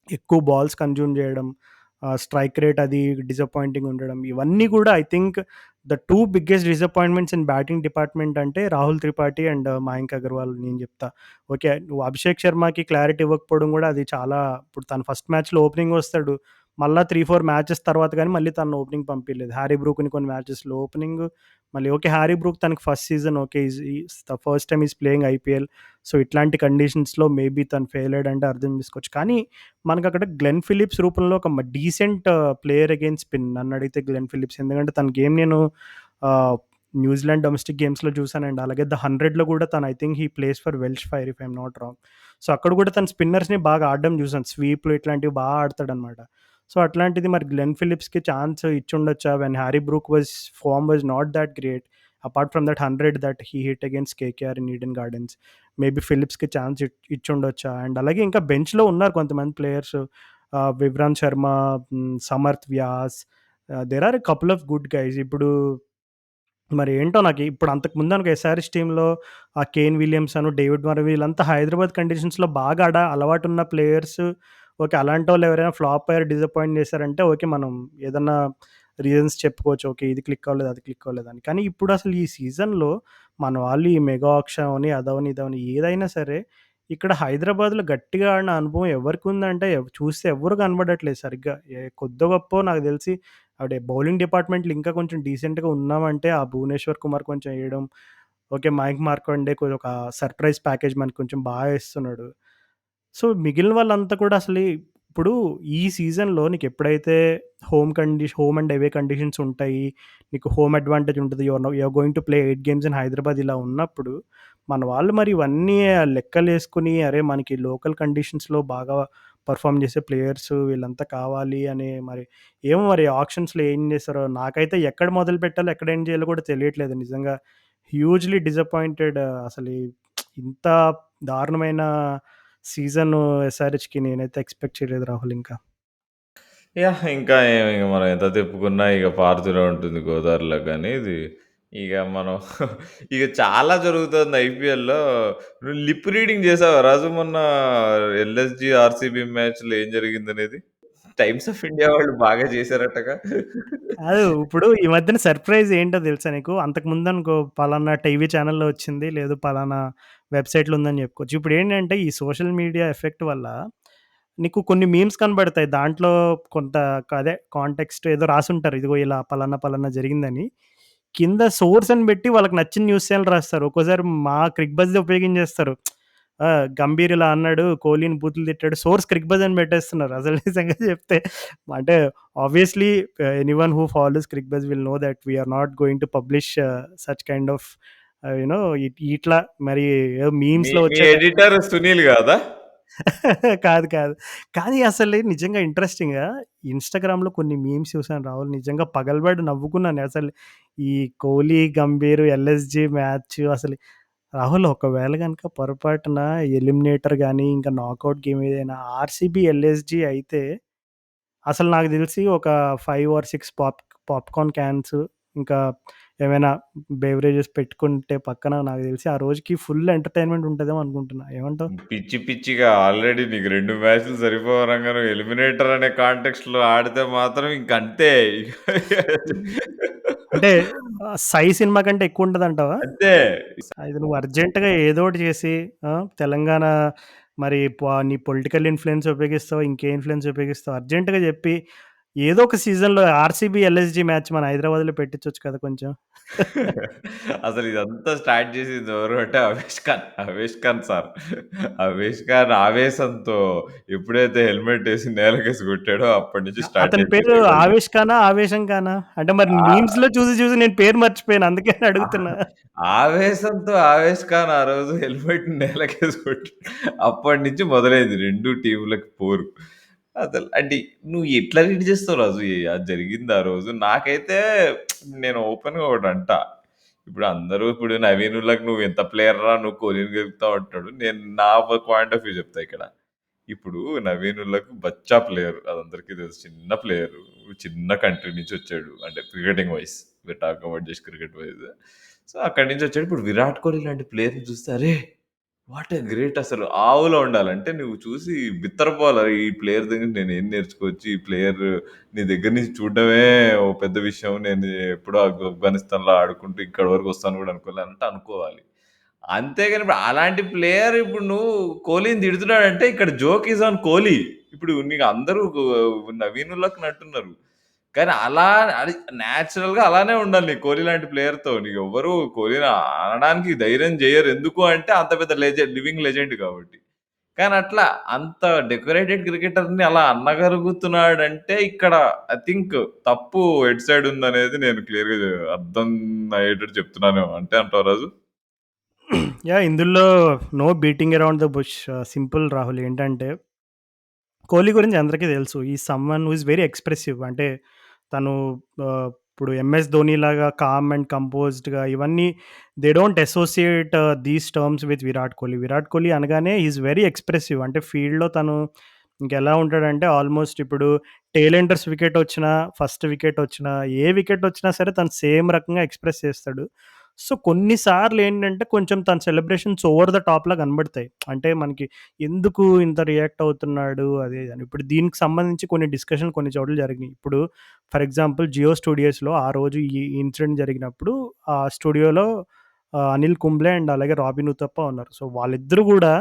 ఎక్కువ బాల్స్ కన్జ్యూమ్ జేయడం, స్ట్రైక్ రేట్ అది డిసప్పాయింటింగ్ ఉండడం. ఇవన్నీ గూడా I think the 2 biggest disappointments in batting department అంటే రాహుల్ త్రిపాఠి అండ్ మయాంక్ అగర్వాల్ నేను జెప్తా. ఓకే. నువ్వు అభిషేక్ శర్మకి క్లారిటీ ఇవ్వకపోవడం గూడా అది చాలా ఇప్పుడు తను ఫస్ట్ మ్యాచ్‌లో ఓపెనింగ్ వస్తాడు. మళ్ళా 3, 4 మ్యాచెస్ తర్వాత గానీ మళ్ళీ తనను ఓపెనింగ్ పంపియలేదు. హ్యారీ బ్రూక్‌ని కొన్ని మ్యాచెస్‌లో ఓపెనింగ్ మళ్ళీ ఓకే. హ్యారీ బ్రూక్ తనకి first season okay. Is the first time is playing IPL. So, ఇట్లాంటి కండిషన్స్‌లో మేబీ తను ఫెయిల్ అయ్యాడంటే అర్థం చేసుకోవచ్చు. కానీ మనకక్కడ గ్లెన్ ఫిలిప్స్ రూపంలో ఒక డీసెంట్ ప్లేయర్ అగైన్స్ స్పిన్ నన్నడిగితే గ్లెన్ ఫిలిప్స్. ఎందుకంటే తన గేమ్ నేను ఆహ్, న్యూజిలాండ్ డొమెస్టిక్ గేమ్స్‌లో చూసానండి. అలాగే ద 100లో కూడా తను I think he plays for Welsh fire if I'm not wrong. So, అక్కడ కూడా తను స్పిన్నర్స్‌ని బాగా ఆడడం చూసాను. స్వీప్‌లు ఇట్లాంటివి ఆడతాడనమాట. సో, అట్లాంటిది మరి గ్లెన్ ఫిలిప్స్‌కి ఛాన్స్ ఇచ్చుండొచ్చా? When Harry Brook form was not that great. Apart from that 100 that he hit against KKR in Eden Gardens. Maybe ఫిలిప్స్‌కి ఛాన్స్ ఇచ్చుండొచ్చా? అండ్ అలాగే ఇంకా బెంచ్‌లో ఉన్నారు కొంతమంది players. Vivrant Sharma, Samarth Vyas, there are a couple of good guys. ఇప్పుడు మరి ఏంటో నాకు ఇప్పుడు అంతకుముందు అనుకో ఎస్ఆర్‌హెచ్ టీమ్‌లో కేన్ విలియమ్సన్, డేవిడ్ మర్రే వీళ్ళంతా హైదరాబాద్ కండిషన్స్‌లో బాగా అలవాటున్న ప్లేయర్స్. ఓకే. అలాంటోళ్ళు ఎవరైనా ఫ్లాప్ అయ్యారు, డిసప్పాయింట్ చేశారంటే ఓకే. మనం ఏదన్నా రీజన్స్ చెప్పుకోవచ్చు. ఓకే. ఇది క్లిక్ అవ్వలేదు, అది క్లిక్ అవ్వలేదని. కానీ ఇప్పుడు అసలు ఈ సీజన్‌లో మన వాళ్ళు ఈ మెగా ఆక్షన్ అవని, అదవని, ఇదవని ఏదైనా సరే ఇక్కడ హైదరాబాద్‌లో గట్టిగా ఆడిన అనుభవం ఎవరికుందంటే చూస్తే ఎవ్వరు కనపడట్లేదు సరిగ్గా. కొద్దో గొప్పో నాకు తెలిసి బౌలింగ్ డిపార్ట్‌మెంట్‌లో ఇంకా కొంచెం డీసెంట్‌గా ఉన్నామంటే ఆ భువనేశ్వర్ కుమార్ కొంచెం ఎయడం. ఓకే. మయాంక్ మార్కండే ఒక సర్ప్రైజ్ ప్యాకేజ్ మనకు కొంచెం బాగా ఇస్తున్నాడు. సో, మిగిలిన వాళ్ళంతా కూడా అసలు ఇప్పుడు ఈ సీజన్‌లో నీకెప్పుడైతే హోమ్ అండ్ అవే కండిషన్స్ ఉంటాయి. నీకు హోమ్ అడ్వాంటేజ్ ఉంటది. You are going to play 8 games in Hyderabad ఇలా ఉన్నప్పుడు, మన వాళ్ళు మరి ఇవన్నీ లెక్కలేసుకొని అరే! మనకి లోకల్ కండిషన్స్‌లో బాగా పెర్ఫార్మ్ చేసే ప్లేయర్స్ వీళ్ళంతా కావాలి అని మరి ఏమో మరి ఆక్షన్స్‌లో ఏం చేస్తారో నాకైతే ఎక్కడ మొదలుపెట్టాలో, ఎక్కడ ఎండ్ చేయాలో కూడా తెలియట్లేదు నిజంగా. హ్యూజ్‌లీ డిసప్పాయింటెడ్ అసలు ఇంత దారుణమైన సీజను ఎస్ఆర్‌హెచ్‌కి నేనైతే ఎక్స్‌పెక్ట్ చేయలేదు రాహుల్ ఇంకా. ఇంకా ఇగ మనం ఎంత తిప్పుకున్నా ఇగ పారుతూనే ఉంటుంది గోదావరిలో గానీ ఇది. ఇగ మనం ఇగ చాలా జరుగుతుంది ఐపీఎల్‌లో. నువ్వు లిప్ రీడింగ్ చేసావా రాజు మొన్న ఎల్ఎస్‌జీ, ఆర్‌సీబీ మ్యాచ్‌లో ఏం జరిగిందనేది? టైమ్స్ ఆఫ్ ఇండియా వాళ్ళు బాగా చేశారటగా. కాదు ఇప్పుడు ఈ మధ్యన సర్ప్రైజ్ ఏంటో తెలుసా నీకు? అంతకుముందనుకో పలానా టీవీ ఛానెల్‌లో వచ్చింది. లేదు పలానా వెబ్‌సైట్‌లో ఉందని చెప్పుకోవచ్చు. ఇప్పుడేంటంటే ఈ సోషల్ మీడియా ఎఫెక్ట్ వల్ల నీకు కొన్ని మీమ్స్ కనబడతాయి. దాంట్లో కొంత అదే కాంటెక్స్ట్ ఏదో రాసుంటారు. ఇదిగో ఇలా పలానా పలానా జరిగిందని. కింద సోర్స్ అని పెట్టి వాళ్ళకి నచ్చిన న్యూస్ ఛానెల్ రాస్తారు. ఒక్కోసారి మా క్రిక్ బజ్‌ది ఉపయోగించేస్తారు. గంభీర్ ఇలా అన్నాడు, కోహ్లీని బూతులు తిట్టాడు. సోర్స్ క్రిక్ బజ్ అని పెట్టేస్తున్నారు. అసలు నిజంగా చెప్తే అంటే obviously anyone who follows Cricbuzz will know that we are not going to publish such kind of you know ఇట్లా మరి ఏదో మీ మీమ్స్‌లో మీ వచ్చే ఎడిటర్ సునీల్ గాదా? కాదు. కాదు. కానీ అసలు నిజంగా ఇంట్రెస్టింగ్‌గా ఇన్‌స్టాగ్రామ్‌లో కొన్ని మీమ్స్ చూసాను రాహుల్. నిజంగా పగలబడి నవ్వుకున్నాను. అసలు ఈ కోహ్లీ, గంభీర్, ఎల్ఎస్‌జీ మ్యాచ్ అసలు రాహుల్ ఒకవేళ గనుక పొరపాటున ఎలిమినేటర్ గాని, ఇంకా నాకౌట్ గేమ్ ఏదైనా ఆర్‌సీబీ, ఎల్ఎస్‌జీ అయితే అసలు నాకు తెలిసి ఒక 5 ఆర్ 6 పాప్‌కార్న్ క్యాన్స్ ఇంకా ఏమైనా బెవరేజెస్ పెట్టుకుంటే పక్కన నాకు తెలిసి ఆ రోజుకి ఫుల్ ఎంటర్‌టైన్‌మెంట్ ఉంటదేమో అనుకుంటున్నా. ఏమంటావు? పిచ్చి పిచ్చిగా ఆల్రెడీ నీకు 2 మ్యాచ్‌లు సరిపోవరంగా నువ్వు ఎలిమినేటర్ అనే కాంటెక్స్ట్‌లో ఆడితే మాత్రం ఇంకంతే. అంటే 'సై' సినిమా కంటే ఎక్కువుంటదంటావా? అంతే. అయితే నువ్వు అర్జెంట్‌గా ఏదోకటి చేసి తెలంగాణ మరి నీ పొలిటికల్ ఇన్‌ఫ్లూయెన్స్ ఉపయోగిస్తావో, ఇంకే ఇన్‌ఫ్లూయెన్స్ ఉపయోగిస్తావో అర్జెంట్‌గా చెప్పి ఏదో ఒక సీజన్‌లో ఆర్‌సీబీ, ఎల్ఎస్‌జీ మ్యాచ్ మన హైదరాబాద్‌లో పెట్టించొచ్చు కదా కొంచెం. అసలు ఇదంతా స్టార్ట్ చేసింది ఎవరు అంటే అవేష్ ఖాన్. అవేష్ ఖాన్ సార్. అవేష్ ఖాన్ ఆవేశంతో ఎప్పుడైతే హెల్మెట్ ఏసి నేలకేసి కొట్టాడో అప్పటి నుంచి స్టార్ట్ అతని అయిపోయింది పేరు రివల్ట్. ఆవేష్ ఖానా? ఆవేశం ఖానా? అంటే మరి ఆ! మీమ్స్‌లో చూసి చూసి నేను పేరు మర్చిపోయాను. అందుకే అడుగుతున్నా. ఆవేశంతో ఆవేష్ ఖాన్ ఆ రోజు హెల్మెట్ నేలకేసి కొట్టాడు. అప్పటినుంచి మొదలైంది 2 టీమ్‌లకి పోరు. అసలు అంటే నువ్వు ఎట్లా రీడ్ చేస్తావు రాజు? అది జరిగింది ఆ రోజు. నాకైతే నేను ఓపెన్‌గా ఒకటంటా. ఇప్పుడు నవీన్ ఉల్లాకి "నువ్వు ఎంత ప్లేయర్‌రా నువ్వు కోహ్లీని గెలుకుతావు" అంటాడు. నేను నా పాయింట్ ఆఫ్ వ్యూ చెప్తా ఇక్కడ. ఇప్పుడు నవీన్ ఉల్లాకు బచ్చా ప్లేయర్. అదందరికీ తెలుసు. చిన్న ప్లేయరు. చిన్న కంట్రీ నుంచి వచ్చాడు. అంటే cricketing wise. We are talking about just cricket wise. So, అక్కడి నుంచి వచ్చాడు. ఇప్పుడు విరాట్ కోహ్లీ లాంటి ప్లేయర్‌ని చూస్తే అరే! వాట్ ఎ గ్రేట్ అసలు. ఆవులో ఉండాలి. అంటే నువ్వు చూసి బిత్తరపోవాలి. ఈ ప్లేయర్ దగ్గర నేను ఏం నేర్చుకోవచ్చు. ఈ ప్లేయర్ నీ దగ్గర నుంచి చూడడమే ఓ పెద్ద విషయం. నేను ఎప్పుడో ఆఫ్ఘనిస్తాన్‌లో ఆడుకుంటూ ఇక్కడి వరకు వస్తాను కూడా అనుకోలే అంటే అనుకోవాలి. అంతేగాని ఇప్పుడు అలాంటి ప్లేయర్ ఇప్పుడు నువ్వు కోహ్లీని తిడుతున్నాడంటే ఇక్కడ జోక్ ఈజ్ ఆన్ కోహ్లీ. ఇప్పుడు నీకు అందరూ నవీన్ ఉల్ హక్ అంటున్నారు. కానీ అలా అది నేచురల్‌గా అలానే ఉండాలి నీకు కోహ్లీ లాంటి ప్లేయర్‌తో. నీకెవ్వరు కోహ్లీని అనడానికి ధైర్యం జేయరు. ఎందుకు అంటే అంత పెద్ద లివింగ్ లెజెండ్ కాబట్టి. కానీ అట్లా అంత డెకరేటెడ్ క్రికెటర్‌ని అలా అనగలుగుతున్నాడంటే ఇక్కడ ఐ థింక్ తప్పు ఎటు సైడ్ ఉందనేది నేను క్లియర్‌గా అర్థం అయ్యేటట్టు చెప్తున్నానేమో. అంటే అంటావా రాజు? యాహ్! ఇందులో no beating around the bush. Simple Rahul ఏంటంటే కోహ్లీ గురించి అందరికీ తెలుసు. Someone who is very expressive. అంటే తను ఇప్పుడు 'ఎంఎస్ ధోని' లాగా కామ్ అండ్ కంపోజ్డ్‌గా ఇవన్నీ they don't associate these terms with Virat Kohli. Virat Kohli అనగానే హి ఈస్ వెరీ ఎక్స్‌ప్రెసివ్. అంటే ఫీల్డ్‌లో తను ఇంకెలా ఉంటాడంటే ఆల్మోస్ట్ ఇప్పుడు టెయిల్ ఎండర్స్ వికెట్ వచ్చినా, ఫస్ట్ వికెట్ వచ్చినా, ఏ వికెట్ వచ్చినా సరే తను సేమ్ రకంగా ఎక్స్‌ప్రెస్ చేస్తాడు. సో, కొన్ని సార్లు ఏంటంటే కొంచెం తన సెలబ్రేషన్స్ ఓవర్ ద టాప్‌లా కనబడతాయి. అంటే మనకి ఎందుకు ఇంత రియాక్ట్ అవుతున్నాడు అది ఇది అని. ఇప్పుడు దీనికి సంబంధించి కొన్ని డిస్కషన్‌లు కొన్ని చోట్ల జరిగినాయి. ఇప్పుడు ఫర్ ఎగ్జాంపుల్ 'జియో స్టూడియోస్‌లో' ఆ రోజు ఈ ఇన్సిడెంట్ జరిగినప్పుడు ఆ స్టూడియోలో అనిల్ కుంబ్లే అండ్ అలాగే రాబిన్ ఉతప్ప ఉన్నారు. సో, వాళ్ళిద్దరూ గూడా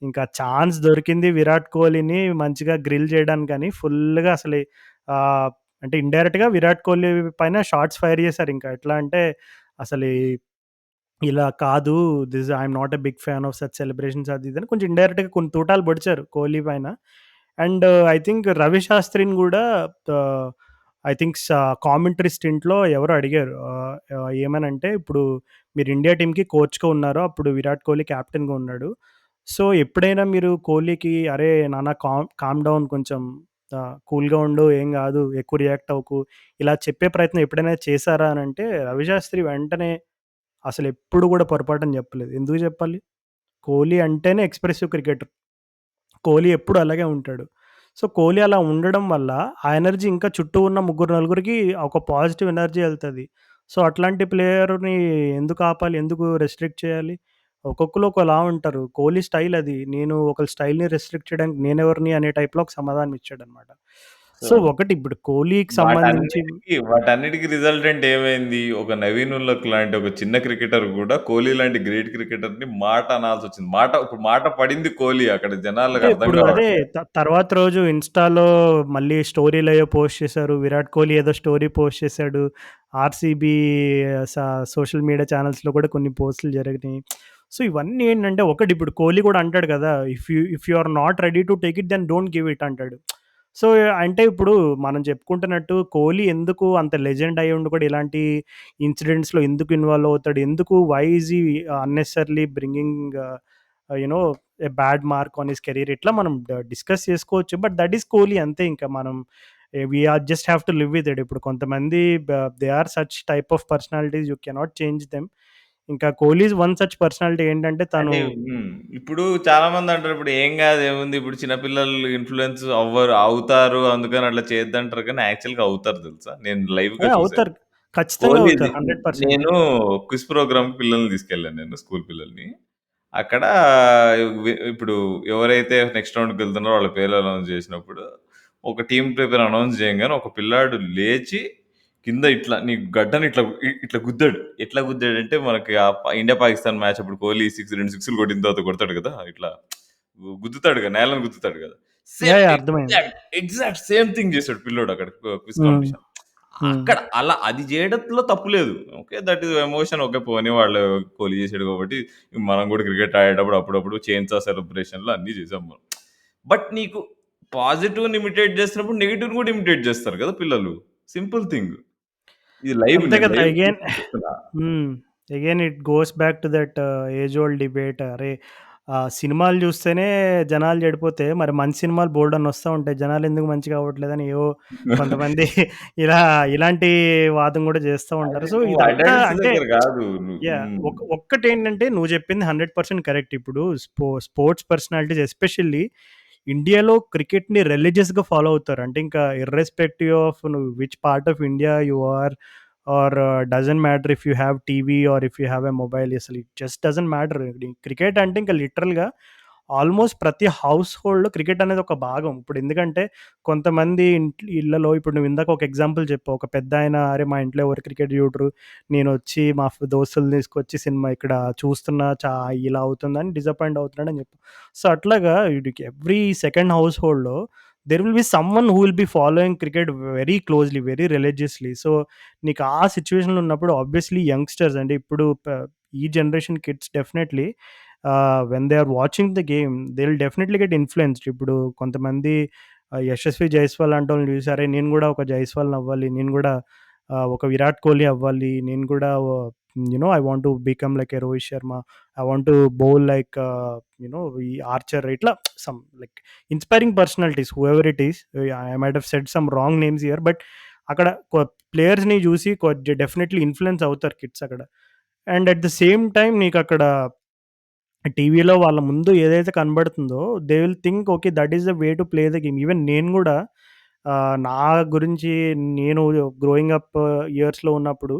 ఇంకా ఛాన్స్ దొరికింది విరాట్ కోహ్లీని మంచిగా గ్రిల్ చేయడానికని ఫుల్‌గా అసలు ఆహ్, అంటే ఇండైరెక్ట్‌గా విరాట్ కోహ్లీ పైన షాట్స్ ఫైర్ చేశారింక. ఎట్లా అంటే అసలు ఇలా కాదు. I'm not a big fan of such celebrations అది ఇది అని కొంచెం ఇండైరెక్ట్‌గా కొన్ని తూటాలు పొడిచారు కోహ్లీ పైన. అండ్ ఐ థింక్ రవి శాస్త్రిని గూడా ఆహ్, ఐ థింక్ కామెంటరీ స్టింట్‌లో ఎవరో అడిగారు. ఏమనంటే ఇప్పుడు మీరు ఇండియా టీమ్‌కి కోచ్‌గా ఉన్నారు. అప్పుడు విరాట్ కోహ్లీ కెప్టెన్‌గా ఉన్నాడు. సో, ఎప్పుడైనా మీరు కోహ్లీకి "అరే నాన్న కామ్ డౌన్ కొంచెం కూల్‌గా ఉండు. ఏం గాదు. ఎక్కువ రియాక్ట్ అవ్వకు." ఇలా చెప్పే ప్రయత్నం ఎప్పుడైనా చేశారా అనంటే రవిశాస్త్రి వెంటనే అసలెప్పుడు గూడా పొరపాటున జెప్పలేదు. ఎందుకు జెప్పాలి? కోహ్లీ అంటేనే ఎక్స్‌ప్రెసివ్ క్రికెటర్. కోహ్లీ ఎప్పుడు అలాగే ఉంటాడు. సో, కోహ్లీ అలా ఉండడం వల్ల ఆ ఎనర్జీ ఇంకా చుట్టూ ఉన్న ముగ్గురు, నలుగురికి ఒక పాజిటివ్ ఎనర్జీ ఎళ్తది. సో, అట్లాంటి ప్లేయర్‌ని ఎందుకు ఆపాలి? ఎందుకు రెస్ట్రిక్ట్ చేయాలి? ఒక్కొక్కళ్ళు ఒకలా ఉంటారు. కోహ్లీ స్టైల్ అది. నేను ఒకళ్ళ స్టైల్‌ని రెస్ట్రిక్ట్ చేయడానికి నేనెవరిని అనే టైప్‌లో ఒక సమాధానం ఇచ్చాడనమాట. సో సో, ఒకటి ఇప్పుడు కోహ్లీకి సంబంధించి వాటన్నిటికి రిజల్టెంట్ ఏమైంది? ఒక 'నవీన్ ఉల్ హక్' లాంటి ఒక చిన్న క్రికెటర్ గూడా 'కోహ్లీ' లాంటి గ్రేట్ క్రికెటర్‌ని మాట అనాల్సొచ్చింది. ఇప్పుడు మాట పడింది కోహ్లీ అక్కడ జనాలకి అంటే అర్థం ఇప్పుడు అదే గావట్లే. తర్వాత రోజు ఇన్‌స్టాలో మళ్ళీ స్టోరీలు ఏవో పోస్ట్ చేశారు. విరాట్ కోహ్లీ ఏదో స్టోరీ పోస్ట్ చేశాడు. ఆర్‌సీబీ స సోషల్ మీడియా ఛానెల్స్‌లో కూడా కొన్ని పోస్టులు జరిగినాయి. సో, ఇవన్నీ ఏంటంటే ఒకటి ఇప్పుడు కోహ్లీ కూడా అంటాడు కదా! If you are not ready to take it then don't give it అంటాడు. సో, అంటే ఇప్పుడు మనం చెప్పుకుంటున్నట్టు కోహ్లీ ఎందుకు అంత లెజెండ్ అయ్యుండి కూడా ఇలాంటి ఇన్సిడెంట్స్‌లో ఎందుకు ఇన్వాల్వ్ అవుతాడు? ఎందుకు why is he unnecessarily bringing you know a bad mark on his career ఇట్లా మనం డిస్కస్ చేసుకోవచ్చు. బట్ దట్ ఈస్ కోహ్లీ అంతే ఇంకా మనం we are just have to live with it. ఇప్పుడు కొంతమంది they are such type of personalities you cannot change them. ఇంకా Kohli is one such personality ఏంటంటే తను అంటే ఇప్పుడు చాలా మందంటారు ఇప్పుడు ఏం గాదు ఏముంది ఇప్పుడు చిన్న పిల్లలు ఇన్‌ఫ్లూయెన్స్ అవుతారు అందుకని అట్లా చేయొద్దంటారు కానీ యాక్చువల్‌గా అవుతారు తెలుసా? నేను లైవ్‌గా చూసా. అవుతారు. ఖచ్చితంగా కోహ్లీది అవుతారు 100%. నేను క్విజ్ ప్రోగ్రామ్‌కి పిల్లల్ని తీసుకెళ్ళాను నేను స్కూల్ పిల్లల్ని. అక్కడ ఇప్పుడు ఎవరైతే నెక్స్ట్ రౌండ్‌కెళ్తున్నారో వాళ్ళ పేర్లు అనౌన్స్ చేసినప్పుడు, ఒక టీమ్ పేరు అనౌన్స్ చేయంగానే ఒక పిల్లాడు లేచి కింద ఇట్లా నీ గడ్డని ఇట్లా గుద్దాడు. ఎట్లా గుద్దాడంటే మనకి ఇండియా పాకిస్తాన్ మ్యాచ్ అప్పుడు కోహ్లీ 2 సిక్స్‌లు కొట్టిన తర్వాత కొడతాడు కదా! ఇట్లా గుద్దుతాడుగా నేలను గుద్దుతాడు కదా! సేమ్ అర్థమైంది. ఎగ్జాక్ట్ సేమ్ థింగ్ చేసాడు పిల్లోడు అక్కడ క్విజ్ హ్మ్. కాంపిటీషన్. హ్మ్. అక్కడ అలా అది చేయడంలో తప్పు లేదు. Okay. That is emotion. Okay. పోనీ వాళ్ళు కోహ్లీ చేసాడు కాబట్టి మనం కూడా క్రికెట్ ఆడేటప్పుడు అప్పుడప్పుడు చైన్సా సెలబ్రేషన్‌లు అన్నీ చేసాం మనం. బట్ నీకు పాజిటివ్‌ని ఇమిటేట్ చేస్తున్నప్పుడు నెగెటివ్‌ని కూడా ఇమిటేట్ చేస్తారు కదా పిల్లలు. Simple thing. ఇది లైవ్ అంతే నేను కదా! లైవ్ అగైన్ చూసి చెప్తున్నా. హ్మ్. Again it goes back to that age old debate. అరే! సినిమాలు జూస్తేనే జనాలు చెడిపోతే, మరి మంచి సినిమాలు బోలెడన్ని వస్తా ఉంటాయి. జనాలెందుకు మంచిగా అవ్వట్లేదని ఏవో కొంతమంది ఇలా ఇలాంటి వాదం గూడా చేస్తా ఉంటారు. అది సో, నువ్వు ఇదంతా అడల్ట్స్ అంటే దగ్గర కాదు. యాహ్! ఒక్కటేంటంటే నువ్వు చెప్పింది 100% కరెక్ట్. ఇప్పుడు స్పోర్ట్స్ పర్సనాలిటీస్ ఎస్పెషల్లీ ఇండియాలో క్రికెట్‌ని రిలిజియస్‌గా ఫాలో అవుతారు. అంటే ఇంకా ఇర్రెస్పెక్టివ్ ఆఫ్ నువ్వు which part of India you are or doesn't matter if you have TV or if you have a mobile అసలు it just doesn't matter. Cricket అంటే ఇంకా లిటరల్‌గా ఆల్మోస్ట్ ప్రతి హౌస్ హోల్డ్‌లో క్రికెట్ అనేది ఒక భాగం. ఇప్పుడు ఎందుకంటే కొంతమంది ఇళ్ళలో ఇప్పుడు నువ్వు ఇందాక ఒక ఎగ్జాంపుల్ చెప్పావు. ఒక పెద్దాయన "అరే! మా ఇంట్లో ఎవరు క్రికెట్ చూడరు. నేనొచ్చి మా దోస్తుల్ని తీసుకొచ్చి సినిమా ఇక్కడ చూస్తున్నా ఇలా అవుతుందని డిసప్పాయింట్ అవుతున్నాడని చెప్పావు. సో, అట్లాగా వీడికి ఎవ్రీ సెకండ్ హౌస్ హోల్డ్‌లో there will be someone who will be following cricket very closely, very religiously. So, నీకు ఆ సిట్యుయేషన్‌లో ఉన్నప్పుడు ఆబ్వియస్‌లీ యంగ్‌స్టర్స్ అంటే ఇప్పుడు ఈ generation kids definitely when they are watching the game they will definitely get influenced. ఇప్పుడు కొంతమంది యశస్వి జైస్వాల్ లాంటోళ్ళని చూసి అరే! నేను గూడా ఒక జైస్వాల్‌ని అవ్వాలి. నేను గూడా ఒక విరాట్ కోహ్లీ అవ్వాలి. నేను కూడా I want to become like a Rohit Sharma. I want to bowl like ఈ ఆర్చర్ ఇట్లా some like inspiring personalities whoever it is. I might have said some wrong names here. But అక్కడ ప్లేయర్స్‌ని చూసి డెఫినెట్‌లీ ఇన్‌ఫ్లూయెన్స్ అవుతారు కిడ్స్ అక్కడ. And at the same time నీకక్కడ టీవీలో వాళ్ళ ముందు ఏదైతే కనబడుతుందో they will think okay. That is the way to play the game. Even నేను గూడా నా గురించి నేను గ్రోయింగ్ అప్ ఇయర్స్‌లో ఉన్నప్పుడు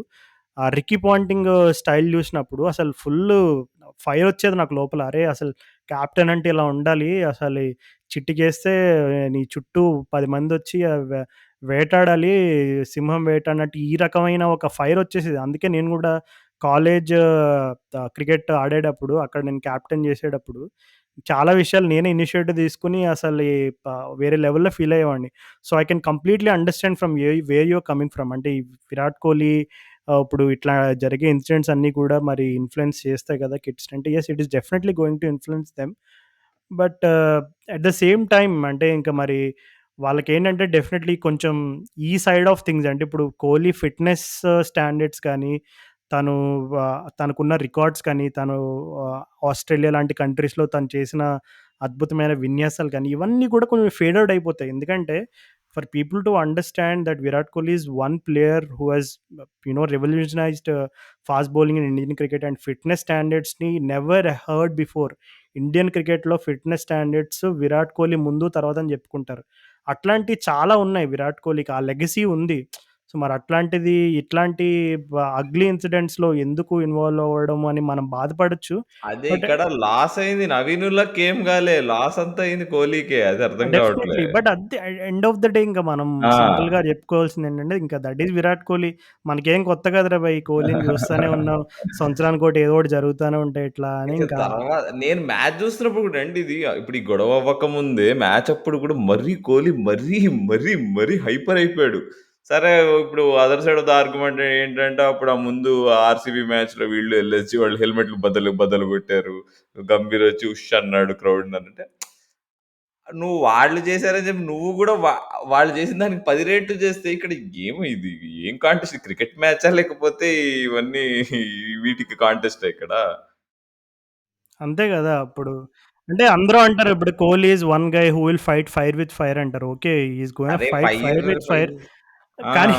ఆ 'రిక్కీ పాంటింగ్' స్టైల్ జూసినప్పుడు అసలు ఫుల్లు ఫైర్ ఒచ్చేది నాకు లోపల. అరే! అసలు కెప్టెన్ అంటే ఇలా ఉండాలి. అసలు చిటికేస్తే నీ చుట్టూ 10 మందొచ్చి వేటాడాలి. సింహం వేటాడినట్టు ఈ రకమైన ఒక ఫైర్ ఒచ్చేసేది. అందుకే నేను గూడా కాలేజ్ క్రికెట్ ఆడేటప్పుడు అక్కడ నేను కెప్టెన్ చేసేటప్పుడు చాలా విషయాలు నేనే ఇనిషియేటివ్ తీసుకొని అసలు ప వేరే లెవెల్‌లో ఫీల్ అయ్యేవాడిని. So, I can completely understand from where you are coming from. అంటే ఈ విరాట్ కోహ్లీ ఇప్పుడు ఇట్లా జరిగే ఇన్సిడెంట్స్ అన్నీ కూడా మరి ఇన్‌ఫ్లుయెన్స్ చేస్తాయి కదా కిడ్స్‌ని. అంటే yes it is definitely going to influence them. But at the same time అంటే ఇంక మరి వాళ్ళకేంటంటే డెఫినెట్‌లీ కొంచెం ఈ సైడ్ ఆఫ్ థింగ్స్ అంటే ఇప్పుడు కోహ్లీ ఫిట్‌నెస్ స్టాండర్డ్స్ కానీ, తను తనకున్న రికార్డ్స్ కానీ, తను ఆస్ట్రేలియా లాంటి కంట్రీస్‌లో తను చేసిన అద్భుతమైన విన్యాసాలు కానీ, ఇవన్నీ కూడా కొంచెం ఫేడ్ ఔట్ అయిపోతాయి. ఎందుకంటే for people to understand that Virat Kohli is one player who has revolutionised fast bowling in Indian cricket and fitness స్టాండర్డ్స్‌ని నెవర్ హర్డ్ బిఫోర్. ఇండియన్ క్రికెట్‌లో ఫిట్‌నెస్ స్టాండర్డ్స్ విరాట్ కోహ్లీ ముందు, తర్వాత అని చెప్పుకుంటారు. అట్లాంటియి చాలా ఉన్నాయి విరాట్ కోహ్లీకి. ఆ లెగసీ ఉంది. సో, మరి అట్లాంటిది ఇట్లాంటి అగ్లీ ఇన్సిడెంట్స్‌లో ఎందుకు ఇన్వాల్వ్ అవ్వడం అని మనం బాధపడొచ్చు. అదే బట్ ఇక్కడ లాస్ అయింది నవీనుల్లాకేం గాలే. లాస్ అంతా అయింది కోహ్లీకే. అది అర్థం కావట్లే. Definitely. But at the end of the day ఇంక మనం సింపుల్‌గా ఆ! చెప్పుకోవాల్సిందేంటంటే ఇంక దట్ ఈస్ విరాట్ కోహ్లీ. మనకేం కొత్త కాదురా భయ్! కోహ్లీని చూస్తానే ఉన్నాం. సంవత్సరానికోటి ఏదో ఒకటి జరుగుతానే ఉంటాయి ఇట్లా అని ఇక ఇంకా నేను మ్యాచ్ చూస్తున్నప్పుడు కూడా అండి ఇది ఇప్పుడు ఈ గొడవ అవ్వకముందే మ్యాచ్ అప్పుడు కూడా మరీ కోహ్లీ మరీ హైపర్ అయిపోయాడు. సరే ఇప్పుడు other side of the argument ఏంటంటే అప్పుడు ఆ ముందు ఆర్‌సీబీ మ్యాచ్‌లో వీళ్ళు ఎళ్ళొచ్చి వాళ్ళు హెల్మెట్‌లు బద్దలు కొట్టారు. గంభీర్ వచ్చి ఉష్ అన్నాడు క్రౌడ్‌ని అంటే నువ్వు వాళ్ళు చేశారని చెప్పి నువ్వు కూడా వాళ్ళు చేసిన దానికి 10 రెట్లు చేస్తే ఇక్కడ ఇది ఏం కాంటెస్ట్ క్రికెట్ మ్యాచా? లేకపోతే ఇవన్నీ వీటికి కాంటెస్టా ఇక్కడ? అంతే గదా! అప్పుడు అంటే అందరూ అంటారు ఇప్పుడు 'Kohli is one guy who will fight fire with fire' అంటారు. ఓకే. హి ఈస్ గోనా అరే! Fight fire with fire. Fire ఆ! కానీ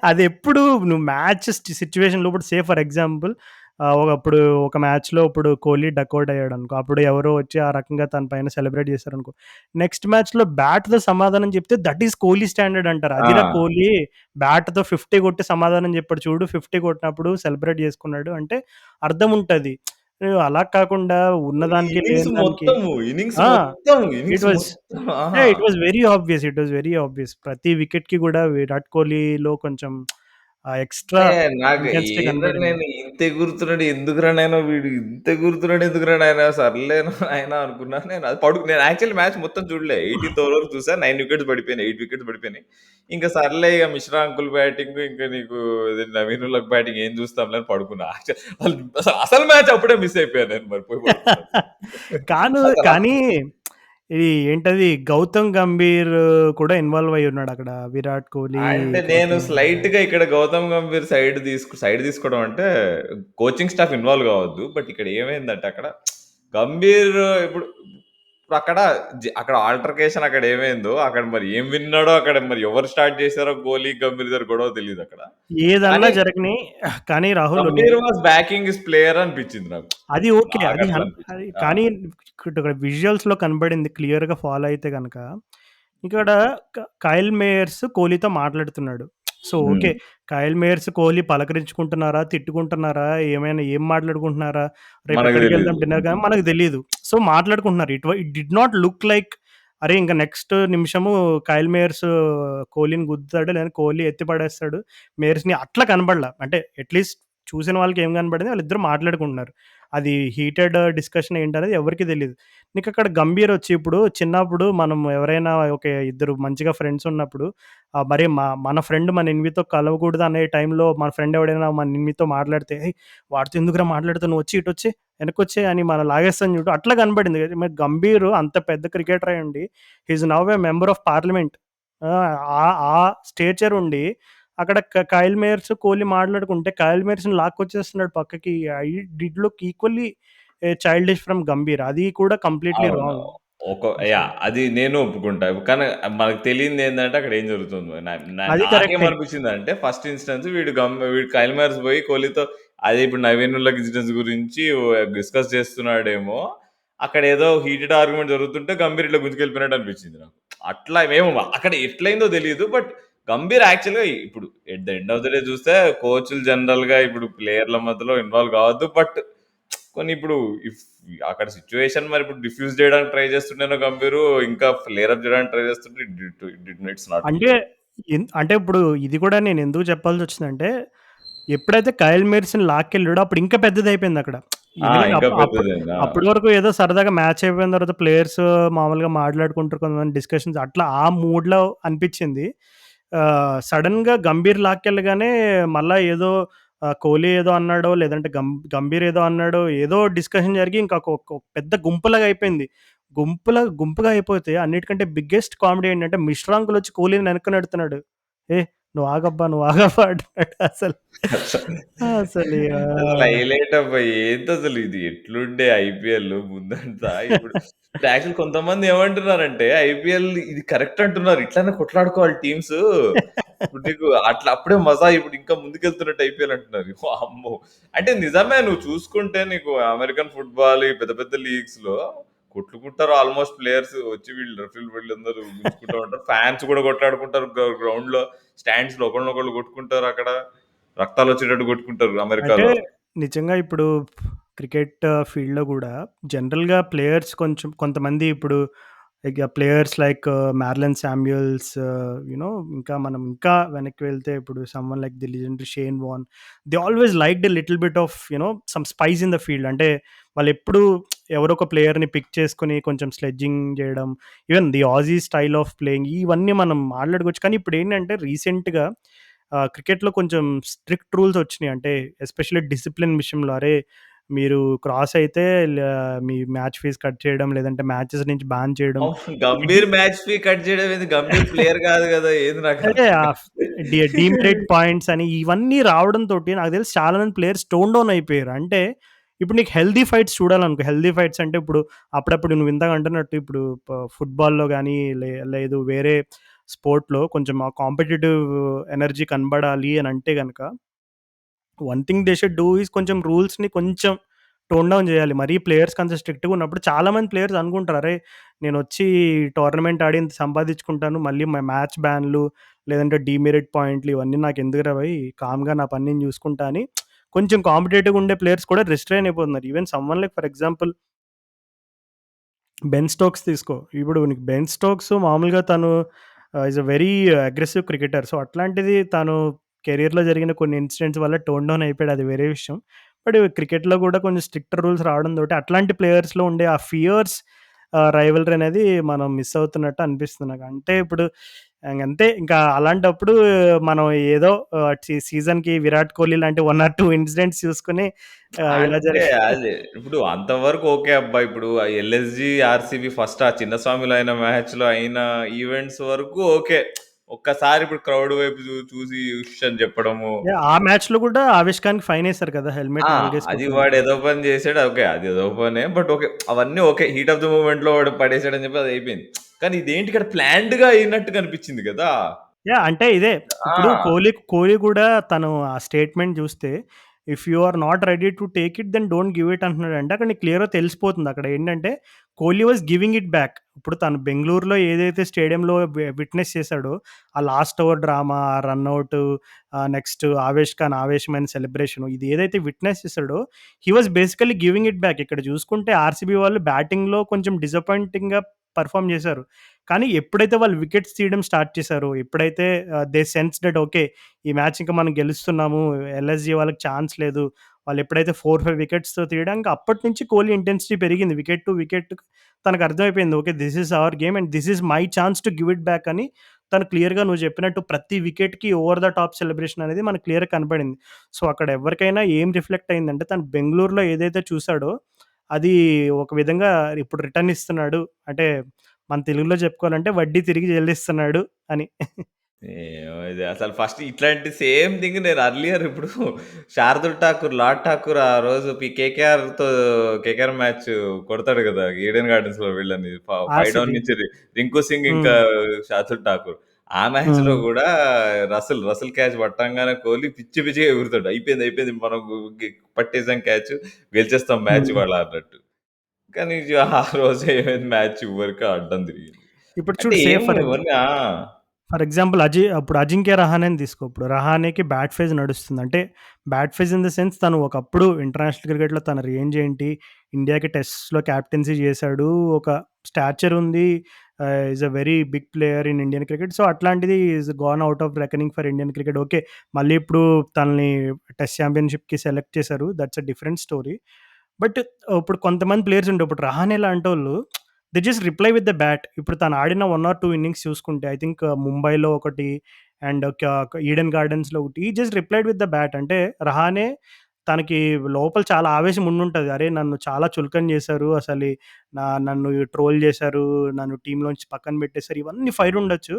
అదెప్పుడు నువ్వు మ్యాచ్ సిట్యుయేషన్‌లో ఇప్పుడు సే ఫర్ ఎగ్జాంపుల్ ఒకప్పుడు ఒక మ్యాచ్‌లో ఇప్పుడు కోహ్లీ డకౌట్ అయ్యాడనుకో, అప్పుడు ఎవరో వచ్చి ఆ రకంగా తన పైన సెలబ్రేట్ చేశారనుకో, నెక్స్ట్ మ్యాచ్‌లో బ్యాట్‌తో సమాధానం చెప్తే దట్ ఈస్ కోహ్లీ స్టాండర్డ్ అంటారు. ఆ! అదిరా కోహ్లీ బ్యాట్‌తో 50 కొట్టి సమాధానం చెప్పాడు చూడు, 50 కొట్టినప్పుడు సెలబ్రేట్ చేసుకున్నాడు అంటే అర్థం ఉంటది. అలా కాకుండా ఉన్నదానికి లేని దానికి ఇన్నింగ్స్ ఆ! మొత్తం, ఇట్ ఇన్నింగ్స్ వాస్ మొత్తం. ఆహా! It was very obvious. It was very obvious. ప్రతి వికెట్‌కి కూడా విరాట్ కోహ్లీలో కొంచెం ఎక్స్‌ట్రా అంటే నాకు ఇంటెన్సిటీ ఏందిరా కనబడింది. నేను ఇంత ఎగురుతున్నాడు ఎందుకురా నాయనా వీడు ఇంత ఎగురుతున్నాడు ఎందుకురా నాయనా సర్లే నాయనా అనుకున్నా. నేను యాక్చువల్లీ మ్యాచ్ మొత్తం చూడలే. 18థ్ ఓవర్ వరకు చూసా. 9 వికెట్స్ పడిపోయినాయి. 8 వికెట్స్ పడిపోయినాయి. ఇంక సర్లే ఇగ మిశ్రా అంకుల్ బ్యాటింగ్ ఇంకా నీకు ఇది నవీన్ ఉలక్ బ్యాటింగ్ ఏం చూస్తాంలే అని పడుకున్నా. అసలు మ్యాచ్ అప్పుడే మిస్ అయిపోయాను నేను మరి పోయి పడుకున్నాను. కాను అసల కానీ ఇది ఏంటది 'గౌతమ్ గంభీర్' కూడా ఇన్వాల్వ్ అయ్యి ఉన్నాడక్కడ. విరాట్ కోహ్లీ, అంటే నేను గౌతమ్ గంభీర్. స్లైట్‌గా ఇక్కడ 'గౌతమ్ గంభీర్' సైడ్ తీసుకోవడం అంటే కోచింగ్ స్టాఫ్ ఇన్వాల్వ్ కావద్దు. బట్ ఇక్కడ ఏమైందంటే అక్కడ గంభీర్ ఇప్పుడు అక్కడ అక్కడ ఆల్టర్‌కేషన్ అక్కడ ఏమైందో అక్కడ మరి ఏం విన్నాడో అక్కడ మరి ఎవరు స్టార్ట్ చేసారో కోహ్లీ, గంభీర్ ఇద్దరి గొడవ తెలీదక్కడ. ఏదన్నా కానీ జరగని కానీ Rahul Gambhir was backing his player అనిపించింది నాకు. అది ఓకే. నాకట్లా అది అనిపించింది. ఆ! కానీ ఇక్కడ విజువల్స్‌లో కనబడింది క్లియర్‌గా ఫాలో అయితే గనక, ఇక్కడ కైల్ మేయర్స్ కోహ్లీతో మాట్లాడుతున్నాడు. So, okay. Hmm. Kyle Mayers, Kohli పలకరించుకుంటున్నారా? తిట్టుకుంటున్నారా? ఏం మాట్లాడుకుంటున్నారా? మనకు తెలీదు. రేపెక్కడికెళ్దాం డిన్నర్‌గా మనకు తెలీదు. సో, మాట్లాడుకుంటున్నారు. It did not look like అరే! ఇంక నెక్స్ట్ నిమిషము కైల్ మేయర్స్ కోహ్లీని గుద్దుతాడు. లేదంటే కోహ్లీ ఎత్తి పడేస్తాడు మేయర్స్‌ని అట్లా కనబడల. అంటే అట్‌లీస్ట్ చూసిన వాళ్ళకి ఏం కనపడింది వాళ్ళిద్దరూ మాట్లాడుకుంటున్నారు. అది హీటెడ్ డిస్కషన్ ఏంటనేది ఎవరికీ తెలీదు. నీకక్కడ గంభీర్ వచ్చి ఇప్పుడు చిన్నప్పుడు మనం ఎవరైనా ఒక ఇద్దరు మంచిగా ఫ్రెండ్స్ ఉన్నప్పుడు మరి మన ఫ్రెండ్ మన ఎనిమితో కలవకూడదు అనే టైంలో మన ఫ్రెండ్ ఎవడైనా మన ఎనిమితో మాట్లాడితే, "ఏయ్! వాడితో ఎందుకురా మాట్లాడుతావు నువ్వొచ్చి ఇటొచ్చేయి, వెనక్కొచ్చేయి" అని మనం లాగేస్తాం చూడు అట్లా కనపడింది. మరి గంభీర్ అంత పెద్ద క్రికెటర్ అయ్యుండి he is now a member of parliament. ఆ! ఆ స్టేచర్ ఉండి అక్కడ కైల్ మేయర్స్, కోహ్లీ మాట్లాడుకుంటే కైల్ మేయర్స్‌ని లాక్కొచ్చేస్తున్నాడు పక్కకి. Did look equally childish from Gambhir. అది కూడా కంప్లీట్‌లీ అవును. Wrong yeah! అసలు. అది నేను ఒప్పుకుంటా. కానీ మనకు తెలియనిదేందంటే అక్కడ ఏం జరుగుతుందో. నా నా అది కరెక్టే. నాకేమనిపించిందంటే ఫస్ట్ ఇన్‌స్టెన్స్ వీడు కైల్ మారిస్ పోయి కోహ్లీతో అదే ఇప్పుడు 'నవీన్ ఉల్ ఇన్సిడెంట్స్' గురించి డిస్కస్ చేస్తున్నాడేమో. అక్కడ ఏదో హీటెడ్ ఆర్గ్యుమెంట్ జరుగుతుంటే గంభీర్ ఇట్లా గుంజుకెళ్ళిపోయినట్టు అనిపించింది నాకు. అట్లా ఏమో అక్కడ ఎట్లయిందో తెలీదు. బట్ గంభీర్ యాక్చువల్‌గా ఇప్పుడు at the end of the day చూస్తే కోచ్‌లు జనరల్‌గా ఇప్పుడు ప్లేయర్‌ల మధ్యలో ఇన్వాల్వ్ కావద్దు. బట్ కొన్ని ఇప్పుడు ఇఫ్ అక్కడ సిట్యుయేషన్ మరి ఇప్పుడు డిఫ్యూజ్ చేయడానికి ట్రై చేస్తుండేనో గంభీరు, ఇంకా ఫ్లేర్ అప్ చేయడానికి ట్రై చేస్తుంటే ఇట్స్ నాట్ అంటే అంటే ఇప్పుడు ఇది కూడా నేనెందుకు చెప్పాల్సొచ్చిందంటే, ఎప్పుడైతే కైల్ మేర్స్‌ని లాక్కెళ్ళాడో అప్పుడు ఇంకా పెద్దదయిపోయిందక్కడ. ఎందుకంటే ఇంకా పెద్దదయింది. అప్పటి వరకు ఏదో సరదాగా మ్యాచ్ అయిపోయిన తర్వాత ప్లేయర్స్ మామూలుగా మాట్లాడుకుంటారు కొంతమంది డిస్కషన్స్ అట్లా ఆ మూడ్‌లో అనిపిచ్చింది. సడెన్‌గా గంభీర్ లాక్కెళ్ళగానే మళ్ళా ఏదో కోహ్లీ ఏదో అన్నాడో, లేదంటే గంభీర్ ఏదో అన్నాడో, ఏదో డిస్కషన్ జరిగి ఇంకా ఒక పెద్ద గుంపులాగా అయిపోయింది. గుంపుగా అయిపోతే అన్నిటికంటే బిగ్గెస్ట్ కామెడీ ఏంటంటే మిశ్రా అంకుల్ వచ్చి కోహ్లీని వెనక్కి నెడుతున్నాడు. "ఏ నువ్వు ఆగబ్బా! నువ్వు ఆగబ్బా!" అంటున్నాడు అసలు. అసలు అసలు హైలైట్ అబ్బా! ఏందసలు ఇది ఎట్లుండే ఐపీఎల్ ముందంతా ఇప్పుడు యాక్చువల్ కొంతమంది ఏమంటున్నారంటే ఐపీఎల్ ఇది కరెక్ట్ అంటున్నారు. ఇట్లనే కొట్లాడుకోవాలి టీమ్స్. ఇప్పుడు నీకు అట్లా అప్పుడే మజా ఇప్పుడు ఇంకా ముందుకెళ్తున్నట్టు ఐపీఎల్ అంటున్నారు. వామ్మో! అంటే నిజమే నువ్వు చూసుకుంటే నీకు అమెరికన్ ఫుట్బాల్ ఈ పెద్ద పెద్ద లీగ్స్‌లో కొట్టుకుంటారు ఆల్మోస్ట్ ప్లేయర్స్ వచ్చి వీళ్ళందరూ గుంజుకుంటా ఉంటారు. ఫ్యాన్స్ కూడా కొట్లాడుకుంటారు గ్రౌండ్‌లో స్టాండ్స్‌లో ఒకళ్ళనొకళ్ళు కొట్టుకుంటారు అక్కడ. రక్తాలొచ్చేటట్టు కొట్టుకుంటారు అంటే అమెరికాలో. నిజంగా ఇప్పుడు క్రికెట్ ఫీల్డ్‌లో గూడా జనరల్‌గా ప్లేయర్స్ కొంతమంది ఇప్పుడు ప్లేయర్స్ లైక్ 'మ్యార్లన్ శామ్యూల్స్' ఇంకా మనం ఇంకా వెనక్కి వెళ్తే ఇప్పుడు someone like the legendary 'Shane Warne' they always liked a little bit of some spice in the field. అంటే వాళ్ళెప్పుడూ ఎవరో ఒక ప్లేయర్‌ని పిక్ చేసుకొని కొంచెం స్లెడ్జింగ్ జేయడం, even the Aussie style of playing ఇవన్నీ మనం మాట్లాడుకోవచ్చు. కానీ ఇప్పుడేంటంటే రీసెంట్‌గా క్రికెట్‌లో కొంచెం స్ట్రిక్ట్ రూల్స్ వచ్చినియి. అంటే ఎస్పెషల్లీ డిసిప్లిన్ విషయంలో. అరే! మీరు క్రాస్ అయితే మీ మ్యాచ్ ఫీస్ కట్ చేయడం, లేదంటే మ్యాచెస్ నుంచి బ్యాన్ చేయడం. అవును. డి గంభీర్ మ్యాచ్ ఫీ కట్ చేయడం ఏంది? గంభీర్ ప్లేయర్ కాదు గదా! ఏంది నాకు అదే అర్థం కాదు. డీమ్రేట్ పాయింట్స్ అని ఇవన్నీ రావడంతోటి నాకు తెలిసి చాలా మంది ప్లేయర్స్ టోన్ డౌన్ అయిపోయారు. అంటే ఇప్పుడు నీకు హెల్తీ ఫైట్స్ చూడాలనుకో, హెల్తీ ఫైట్స్ అంటే ఇప్పుడు అప్పుడప్పుడు నువ్వు ఇందాక అంటున్నట్టు ఇప్పుడు ఫుట్బాల్‌లో గాని లేదు వేరే స్పోర్ట్‌లో కొంచెం ఆ కాంపిటీటివ్ ఎనర్జీ కనబడాలి అని అంటే గనక one thing they should do is కొంచెం రూల్స్‌ని కొంచెం టోన్ డౌన్ జేయాలి. మరీ ప్లేయర్స్‌కి అంత స్ట్రిక్ట్‌గా ఉన్నప్పుడు చాలామంది ప్లేయర్స్ అనుకుంటారు, అరే! నేనొచ్చి టోర్నమెంట్ ఆడి ఇంత సంపాదించుకుంటాను. మళ్ళీ మ్యాచ్ బ్యాన్‌లు లేదంటే డీమెరిట్ పాయింట్లు ఇవన్నీ నాకెందుకురా భయ్! కామ్‌గా నా పని నేను జూసుకుంటా అని కొంచెం కాంపిటేటివ్‌గా ఉండే ప్లేయర్స్ కూడా రిస్ట్రెయిన్ అయిపోతున్నారు. Even someone like for example Ben Stokes తీసుకో. ఇప్పుడు నీకు బెన్ స్టోక్స్ మామూలుగా తను is a very aggressive cricketer. So, అట్లాంటిది తను కెరియర్‌లో జరిగిన కొన్ని ఇన్సిడెంట్స్ వల్ల టోన్ డౌన్ అయిపోయాడు, అది వేరే విషయం. బట్ క్రికెట్‌లో గూడా కొంచెం స్ట్రిక్టర్ రూల్స్ రావడంతోటి అట్లాంటి ప్లేయర్స్‌లో ఉండే ఆ ఫియర్స్ రైవల్రీ అనేది మనం మిస్ అవుతున్నట్టు అనిపిస్తుంది నాకు. అంటే ఇప్పుడు ఇంగంతే ఇంకా అలాంటప్పుడు మనం ఏదో సీజన్‌కి విరాట్ కోహ్లీ లాంటి 1 ఆర్ 2 ఇన్సిడెంట్స్ చూసుకొని ఇలా అంటే జరిగి అదే. ఇప్పుడు అంతవరకు ఓకే అబ్బా! ఇప్పుడు ఆ ఎల్ఎస్‌జీ, ఆర్‌సీబీ ఫస్ట్ ఆ చిన్నస్వామిలో అయిన మ్యాచ్‌లో అయిన ఈవెంట్స్ వరకు ఓకే. ఒక్కసారి ఇప్పుడు క్రౌడ్ వైపు చూసి ఉష్ అని చెప్పడము. యాహ్! ఆ మ్యాచ్‌లో గూడా ఆవేష్ ఖాన్‌కి ఫైనేసారు కదా! ఆ! హెల్మెట్ నాలుగేసి అది వాడు కొట్టినందుకు. ఏదో పని చేసాడు. ఓకే. అది ఏదో పనే. But okay. అవన్నీ ఓకే. హీట్ ఆఫ్ ద మూవ్‌మెంట్‌లో వాడు పడేసాడని చెప్పి అది అయిపోయింది. కానీ ఇదేంటి ఇక్కడ ప్లాన్డ్‌గా అయినట్టుగా అనిపించింది గదా! యాహ్! అంటే ఇదే. ఇప్పుడు ఆ! కోహ్లీ గూడా తను ఆ స్టేట్‌మెంట్ జూస్తే, "if you are not ready to take it then don't give it" అంటున్నాడంటే అక్కడ నీకు క్లియర్‌గా తెలిసిపోతుంది. అక్కడ ఏంటంటే Kohli was giving it back. ఇప్పుడు తను బెంగుళూరులో ఏదైతే స్టేడియంలో విట్నెస్ చేసాడో, ఆ లాస్ట్ ఓవర్ డ్రామా, ఆ రనౌటు, నెక్స్ట్ ఆవేష్ ఖాన్ ఆవేశమైన సెలబ్రేషను, ఇది ఏదైతే విట్నెస్ చేసాడో he was basically giving it back. ఇక్కడ చూసుకుంటే ఆర్‌సీబీ వాళ్ళు బ్యాటింగ్‌లో కొంచెం డిసప్పాయింటింగ్‌గా పెర్ఫార్మ్ చేశారు. కానీ ఎప్పుడైతే వాళ్ళు వికెట్స్ తీయడం స్టార్ట్ చేశారో, ఎప్పుడైతే దే సెన్స్ దట్ ఓకే, ఈ మ్యాచ్ ఇంక మనం గెలుస్తున్నాము, ఎల్ఎస్‌జీ వాళ్ళకి ఛాన్స్ లేదు. వాళ్ళు ఎప్పుడైతే 4, 5 వికెట్స్ తీయడానికి అప్పటినుంచి కోహ్లీ ఇంటెన్సిటీ పెరిగింది. వికెట్ టు వికెట్ తనకు అర్థమైపోయింది. Okay, this is our game and this is my chance to give it back అని తను క్లియర్‌గా నువ్వు చెప్పినట్టు ప్రతి వికెట్‌కి ఓవర్ ద టాప్ సెలబ్రేషన్ అనేది మనకు క్లియర్‌గా కనపడింది. సో, అక్కడ ఎవరికైనా ఏం రిఫ్లెక్ట్ అయిందంటే తను బెంగుళూరులో ఏదైతే చూసాడో అది ఒక విధంగా ఇప్పుడు రిటర్న్ ఇస్తున్నాడు. అంటే మన తెలుగులో చెప్పుకోవాలంటే వడ్డీ తిరిగి చెల్లిస్తున్నాడు అని. ఏమో ఇది అసలు ఫస్ట్ ఇట్లాంటి సేమ్ థింగ్ నేను అర్లియర్ ఇప్పుడు శార్దుల్ ఠాకూర్, లార్డ్ ఠాకూర్ ఆ రోజు కేకేఆర్ మ్యాచ్ కొడతాడు కదా! ఈడెన్ గార్డెన్స్‌లో వీళ్ళని 5 డౌన్ ఆర్‌సీబీ. నుంచి రింకు సింగ్ ఇంకా హ్మ్. శార్దుల్ ఠాకూర్. ఆ మ్యాచ్‌లో హ్మ్. గూడా రసల్ క్యాచ్ పట్టంగానే కోహ్లీ పిచ్చి పిచ్చిగా ఎగురుతాడు. అయిపోయింది మనం పట్టేసాం క్యాచ్, గెలిచేస్తాం మ్యాచ్ హ్మ్. ఇవాళ అన్నట్టు. కానీ ఆ రోజు ఏమైంది, మ్యాచ్ చివరికి అడ్డం తిరిగింది. ఇప్పుడు అంటే చూడు సేఫ్ ఏమో ఫర్ ఇవన్నీ ఫర్ ఎగ్జాంపుల్ అప్పుడు అజింక్య రహానేని తీసుకో. ఇప్పుడు రహానేకి బ్యాట్ ఫేజ్ నడుస్తుంది. అంటే bat phase in the sense తను ఒకప్పుడు ఇంటర్నేషనల్ క్రికెట్‌లో తన రేంజ్ ఏంటి? ఇండియాకి టెస్ట్స్‌లో కెప్టెన్సీ చేశాడు. ఒక స్టాచర్ ఉంది. Is a very big player in Indian cricket. So, అట్లాంటిది is gone out of reckoning for Indian cricket. Okay, మళ్ళీ ఇప్పుడు తనని టెస్ట్ ఛాంపియన్‌షిప్‌కి సెలెక్ట్ చేశారు. That's a different story. But ఇప్పుడు కొంతమంది ప్లేయర్స్ ఉండే. ఇప్పుడు రహానే లాంటోళ్ళు they just reply with the bat. ఇప్పుడు తను ఆడిన 1 ఆర్ 2 ఇన్నింగ్స్ చూసుకుంటే ఐ థింక్ ముంబైలో ఒకటి అండ్ ఈడెన్ గార్డెన్స్‌లో ఒకటి ఈ just replied with the bat. అంటే రహానే తనకి లోపల చాలా ఆవేశం ఉండుంటది. అరే! నన్ను చాలా చులకన చేశారు. నన్ను ట్రోల్ చేశారు. నన్ను టీమ్‌లోంచి పక్కన పెట్టేసారు. ఇవన్నీ ఫైర్ ఉండొచ్చు.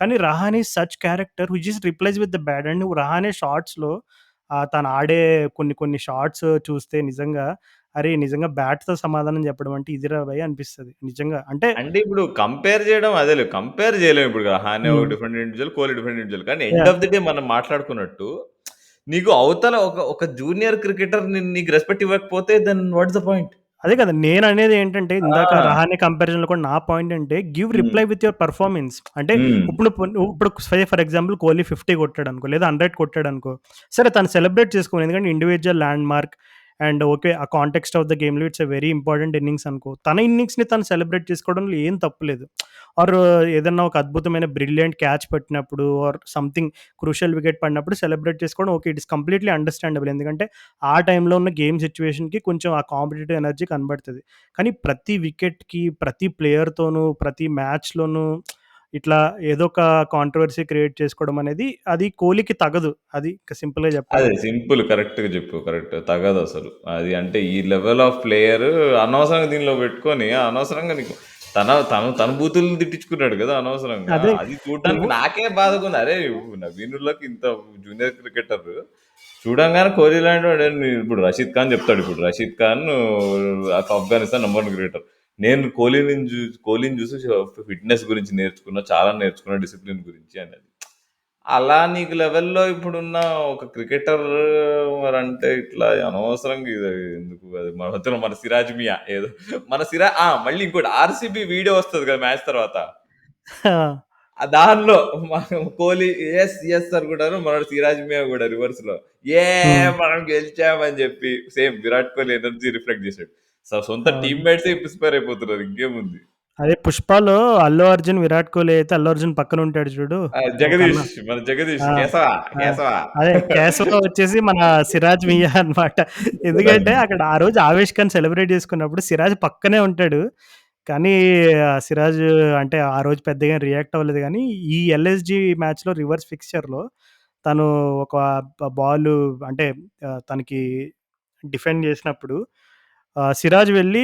కానీ Rahane is such character who just replies with the bat. And నువ్వు రహానే షాట్స్‌లో తను ఆడే కొన్ని కొన్ని షాట్స్ చూస్తే నిజంగా అరే! నిజంగా బ్యాట్‌తో సమాధానం చెప్పడం అంటే ఇదిరా భయ్ అనిపిస్తది. నిజంగా. అంటే అంటే ఇప్పుడు కంపేర్ చేయడం అదేలే. కంపేర్ చేయలేం ఇప్పుడు. హానే ఒక hmm. Different individual, Kohli different individual. కానీ end yeah! Of the day మనం మాట్లాడుకున్నట్టు నీకు అవతల ఒక జూనియర్ క్రికెటర్ నీకు రెస్పెక్ట్ ఇవ్వకపోతే then what is the point? అదే కదా! నేననేది ఏంటంటే ఇందాక ఆ! రహానే కంపారిజన్‌లో కూడా నా పాయింట్ అంటే గివ్ హ్మ్. Reply with your performance. అంటే హ్మ్. ఇప్పుడు ఫర్ ఎగ్జాంపుల్ కోహ్లీ 50 కొట్టాడనుకో లేదా 100 కొట్టాడనుకో. సరే తను సెలబ్రేట్ చేసుకోని. ఎందుకంటే individual land mark and okay, ఆ కాంటెక్స్ట్ ఆఫ్ ద గేమ్‌లో it's a very important innings అనుకో. తన ఇన్నింగ్స్‌ని తను సెలబ్రేట్ చేసుకోవడంలో ఏం తప్పులేదు. ఆర్ ఏదన్నా ఒక అద్భుతమైన బ్రిలియంట్ క్యాచ్ పట్టినప్పుడు ఆర్ సంథింగ్ క్రూషియల్ వికెట్ పడినప్పుడు సెలబ్రేట్ చేసుకోవడం okay, it is completely understandable. ఎందుకంటే ఆ టైంలో ఉన్న గేమ్ సిట్యుయేషన్‌కి కొంచెం ఆ కాంపిటీటివ్ ఎనర్జీ కనబడతది. కానీ ప్రతి వికెట్‌కి, ప్రతి ప్లేయర్‌తోనూ, ప్రతి మ్యాచ్‌లోనూ ఇట్లా ఏదో ఒక కాంట్రోవర్సీ క్రియేట్ చేసుకోవడం అనేది అది కోహ్లీకి తగదు. అది సింపుల్‌గా అదే చెప్పాలంటే. సింపుల్ కరెక్ట్‌గా చెప్పావు. కరెక్ట్. తగదసలు. అది అంటే ఈ లెవెల్ ఆఫ్ ప్లేయర్ అనవసరంగా దీనిలో పెట్టుకొని అనవసరంగా నీకు తన బూతులు తిట్టించుకున్నాడు కదా! అనవసరంగా. అదే అది చూడడానికి నువ్వు నాకే బాధగుంది. అరే! నవీనుల్లాకి ఇంత జూనియర్ క్రికెటర్ చూడంగానే కోహ్లీ లాంటి వాడు ఇప్పుడు రషీద్ ఖాన్ చెప్తాడు. ఇప్పుడు రషీద్ ఖాన్ ఆఫ్ఘనిస్తాన్ నంబర్ 1 క్రికెటర్. నేను కోహ్లీని చూసి ఫిట్‌నెస్ గురించి నేర్చుకున్నా. చాలా నేర్చుకున్నా డిసిప్లిన్ గురించి అనేది. అలా నీకు లెవెల్‌లో ఇప్పుడున్న ఒక క్రికెటర్ మరంటే ఇట్లా అనవసరంగా ఇది ఎందుకు అది మన మధ్యలో మన సిరాజ్ మియా ఏదో మన మళ్ళీ ఇంకోటి ఆర్‌సీబీ వీడియో వస్తది కదా! మ్యాచ్ తర్వాత. ఆ! దానిలో కోహ్లీ యెస్, యెస్ అనుకుంటారు. మనోడు సిరాజ్ మియా కూడా రివర్స్‌లో హ్మ్. మనం గెలిచాం అని చెప్పి same Virat Kohli energy reflect చేసాడు. సొంత అవును. టీమ్‌మేట్సే ఇన్‌స్పైర్ అయిపోతున్నారు. ఇంకేముంది. అదే 'పుష్పలో' అల్లు అర్జున్, విరాట్ కోహ్లీ అయితే అల్లు అర్జున్ పక్కన ఉంటాడు చూడు. ఒక అన్న. జగదీష్ ఆ! కేశవ, ఆ! కేశవ. అదే 'కేశవ' వచ్చేసి మన 'సిరాజ్ మియా' అన్నమాట. ఎందుకంటే అక్కడ ఆ రోజు 'ఆవేష్ ఖాన్' సెలబ్రేట్ చేసుకున్నప్పుడు సిరాజ్ పక్కనే ఉంటాడు. కానీ సిరాజ్ అంటే ఆ రోజు పెద్దగా రియాక్ట్ అవ్వలేదు గానీ, ఈ ఎల్ఎస్‌జీ మ్యాచ్‌లో రివర్స్ ఫిక్స్చర్‌లో తను ఒక బాలు అంటే తనకి డిఫెండ్ చేసినప్పుడు సిరాజ్ వెళ్ళి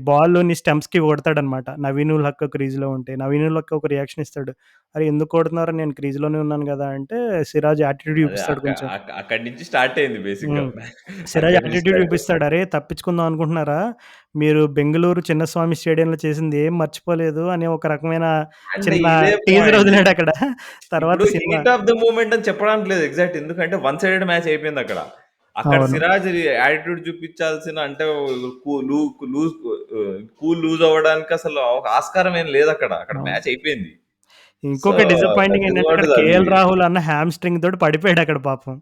బాల్‌ని స్టంప్స్‌కి కొడతాడనమాట. నవీన్ ఉల్ హక్ క్రీజ్‌లో ఉంటే. నవీన్ ఉల్ హక్ ఒక రియాక్షన్ ఇస్తాడు. "అరే! ఎందుకు కొడుతున్నారు? నేను క్రీజ్‌లోనే ఉన్నాను గదా!" అంటే సిరాజ్ యాటిట్యూడ్ అదే చూపిస్తాడు కొంచెం. అక్కడి నుంచి స్టార్ట్ అయింది బేసిక్‌గా. హ్మ్. సిరాజ్ అక్కడి నుంచి యాటిట్యూడ్ స్టార్ట్ అయింది. చూపిస్తాడు. "అరే! తప్పించుకుందాం అనుకుంటున్నారా? మీరు బెంగుళూరు చిన్నస్వామి స్టేడియంలో చేసింది ఏం మర్చిపోలేదు" అనే ఒక రకమైన అండ్ చిన్న ఇదే టీజర్ పాయింట్. వదిలాడక్కడ. తర్వాత ఇప్పుడు cinema heat of the moment అని చెప్పడానికి లేదు ఎగ్జాక్ట్. ఎందుకంటే వన్ సైడెడ్ మ్యాచ్ అయిపోయింది అక్కడ. అక్కడ అవును. సిరాజ్ యాటిట్యూడ్ చూపించాల్సిన అంటే కూ లూ లూజ్ కూల్ లూజ్ అవ్వడానికి అసలు ఆస్కారం ఏం లేదక్కడ. అక్కడ అక్కడ అవును. మ్యాచ్ అయిపోయింది. సో, ఇంకొక డిసప్పాయింటింగ్ దట్ ఈస్ ఏంటంటే వాట్ అక్కడ ఇస్ అది. కేఎల్ రాహుల్ అన్న హామ్‌స్ట్రింగ్ తోటి పడిపోయాడక్కడ పాపం.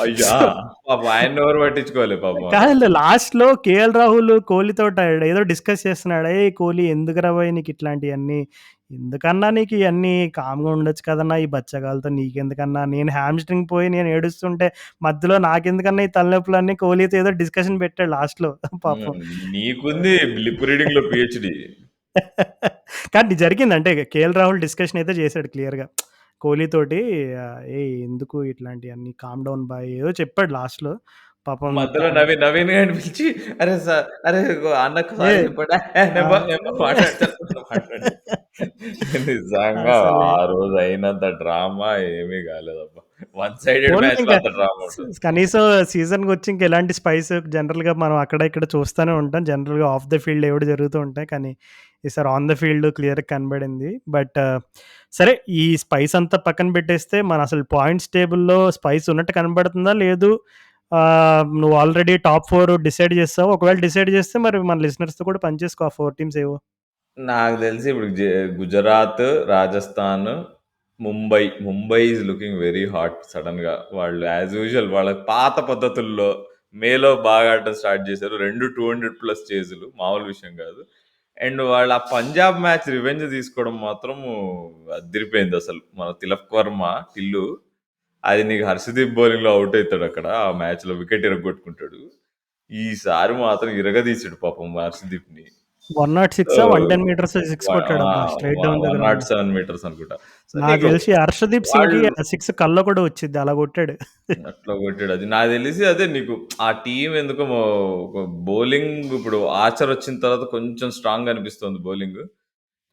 అయ్యా! సో పాపం ఆయన్నెవరు పట్టించుకోలే పాపం అక్కడ. కాదు లాస్ట్‌లో కేఎల్ రాహుల్ కోహ్లీతోటి ఏదో డిస్కస్ చేస్తున్నాడు. "ఏయ్! కోహ్లీ ఎందుకురా బోయ్ నీకిట్లాంటియన్నీ? ఎందుకన్నా నీకు ఇయన్నీ కామ్‌గా ఉండొచ్చు కదన్నా! ఈ బచ్చగాళ్ళతో నీకెందుకన్నా? నేను హామ్‌స్ట్రింగ్ పోయి నేను ఏడుస్తుంటే మధ్యలో నాకెందుకన్నా ఈ తలనొప్పులన్నీ?" కోహ్లీతో ఏదో డిస్కషన్ పెట్టాడు లాస్ట్‌లో పాపం. హ్మ్. నీకుంది లిప్ రీడింగ్‌లో పీహెచ్‌డీ. కానీ జరిగింది. అంటే కేఎల్ రాహుల్ డిస్కషన్ అయితే చేసాడు క్లియర్‌గా. కోహ్లీతోటి "ఏయ్! ఎందుకు ఇట్లాంటియన్నీ కామ్ డౌన్ బాయ్" ఏదో చెప్పాడు లాస్ట్‌లో. పాపం మధ్యలో నవీన్ గాడిని పిలిచి "అరే! అరే! అన్నకు ఏ సారీ చెప్పండి." ఆ! నేను మాట్లాడతాను మాట్లాడు. నిజంగా అసలే ఆ రోజు అయినంత డ్రామా ఏమీ కాలేదబ్బా. వన్ సైడెడ్ పోన్లే మ్యాచ్‌లో ఇంకా అంత డ్రామా ఉంటది. కనీసం సీజన్‌కొచ్చి ఇంక ఎలాంటి స్పైస్ జనరల్‌గా మనం అక్కడ ఇక్కడ చూస్తానే ఉంటాం. జనరల్‌గా ఆఫ్ ద ఫీల్డ్ ఏవో జరుగుతూ ఉంటాయి. కానీ ఈసారి ఆన్ ద ఫీల్డ్ క్లియర్‌గా కనబడింది. బట్ సరే ఈ స్పైస్ అంతా పక్కన పెట్టేస్తే మన అసలు పాయింట్స్ టేబుల్‌లో స్పైస్ ఉన్నట్టు కనబడుతుందా? లేదు నువ్వు ఆల్రెడీ టాప్ 4 డిసైడ్ చేసావా? ఒకవేళ డిసైడ్ చేస్తే మరి మన లిజనర్స్‌తో కూడా పంచేసుకో ఆ 4 టీమ్స్ ఏవో. నాకు తెలిసి ఇప్పుడు Gujarat, Rajasthan, Mumbai is looking very hot సడెన్‌గా. వాళ్ళు యాస్ యూజువల్ వాళ్ళ పాత పద్ధతుల్లో మేలో బాగా ఆడటం స్టార్ట్ చేశారు. 2 200+ చేజులు మామూలు విషయం కాదు. అండ్ వాళ్ళ ఆ పంజాబ్ మ్యాచ్ రివెంజ్ తీసుకోవడం మాత్రం అదిరిపోయిందసలు. మన తిలక్ వర్మ టిల్లు అది నీకు హర్షదీప్ బౌలింగ్‌లో ఔట్ అయితాడక్కడ. ఆ మ్యాచ్‌లో వికెట్ ఇరగ్గొట్టుకుంటాడు. ఈసారి మాత్రం ఇరగదీసాడు పాపం హర్షదీప్‌ని. సో, 106 110 మీటర్స్ సిక్స్ కొట్టాడబ్బా! Straight down the ground. 107 metres అనుకుంటా. సో, నాకు నీకు తెలిసి 'హర్షదీప్ సింగ్‌కి' వాళ్ళు ఆ 6 కళ్ళలో కూడా వచ్చిద్ది. అలా కొట్టాడు. అట్లా కొట్టాడు. అది నాకు తెలిసి అదే నీకు ఆ టీమ్ ఎందుకో ఒక బౌలింగ్ ఇప్పుడు ఆర్చర్ వచ్చిన తర్వాత కొంచెం స్ట్రాంగ్ అనిపిస్తుంది బౌలింగ్.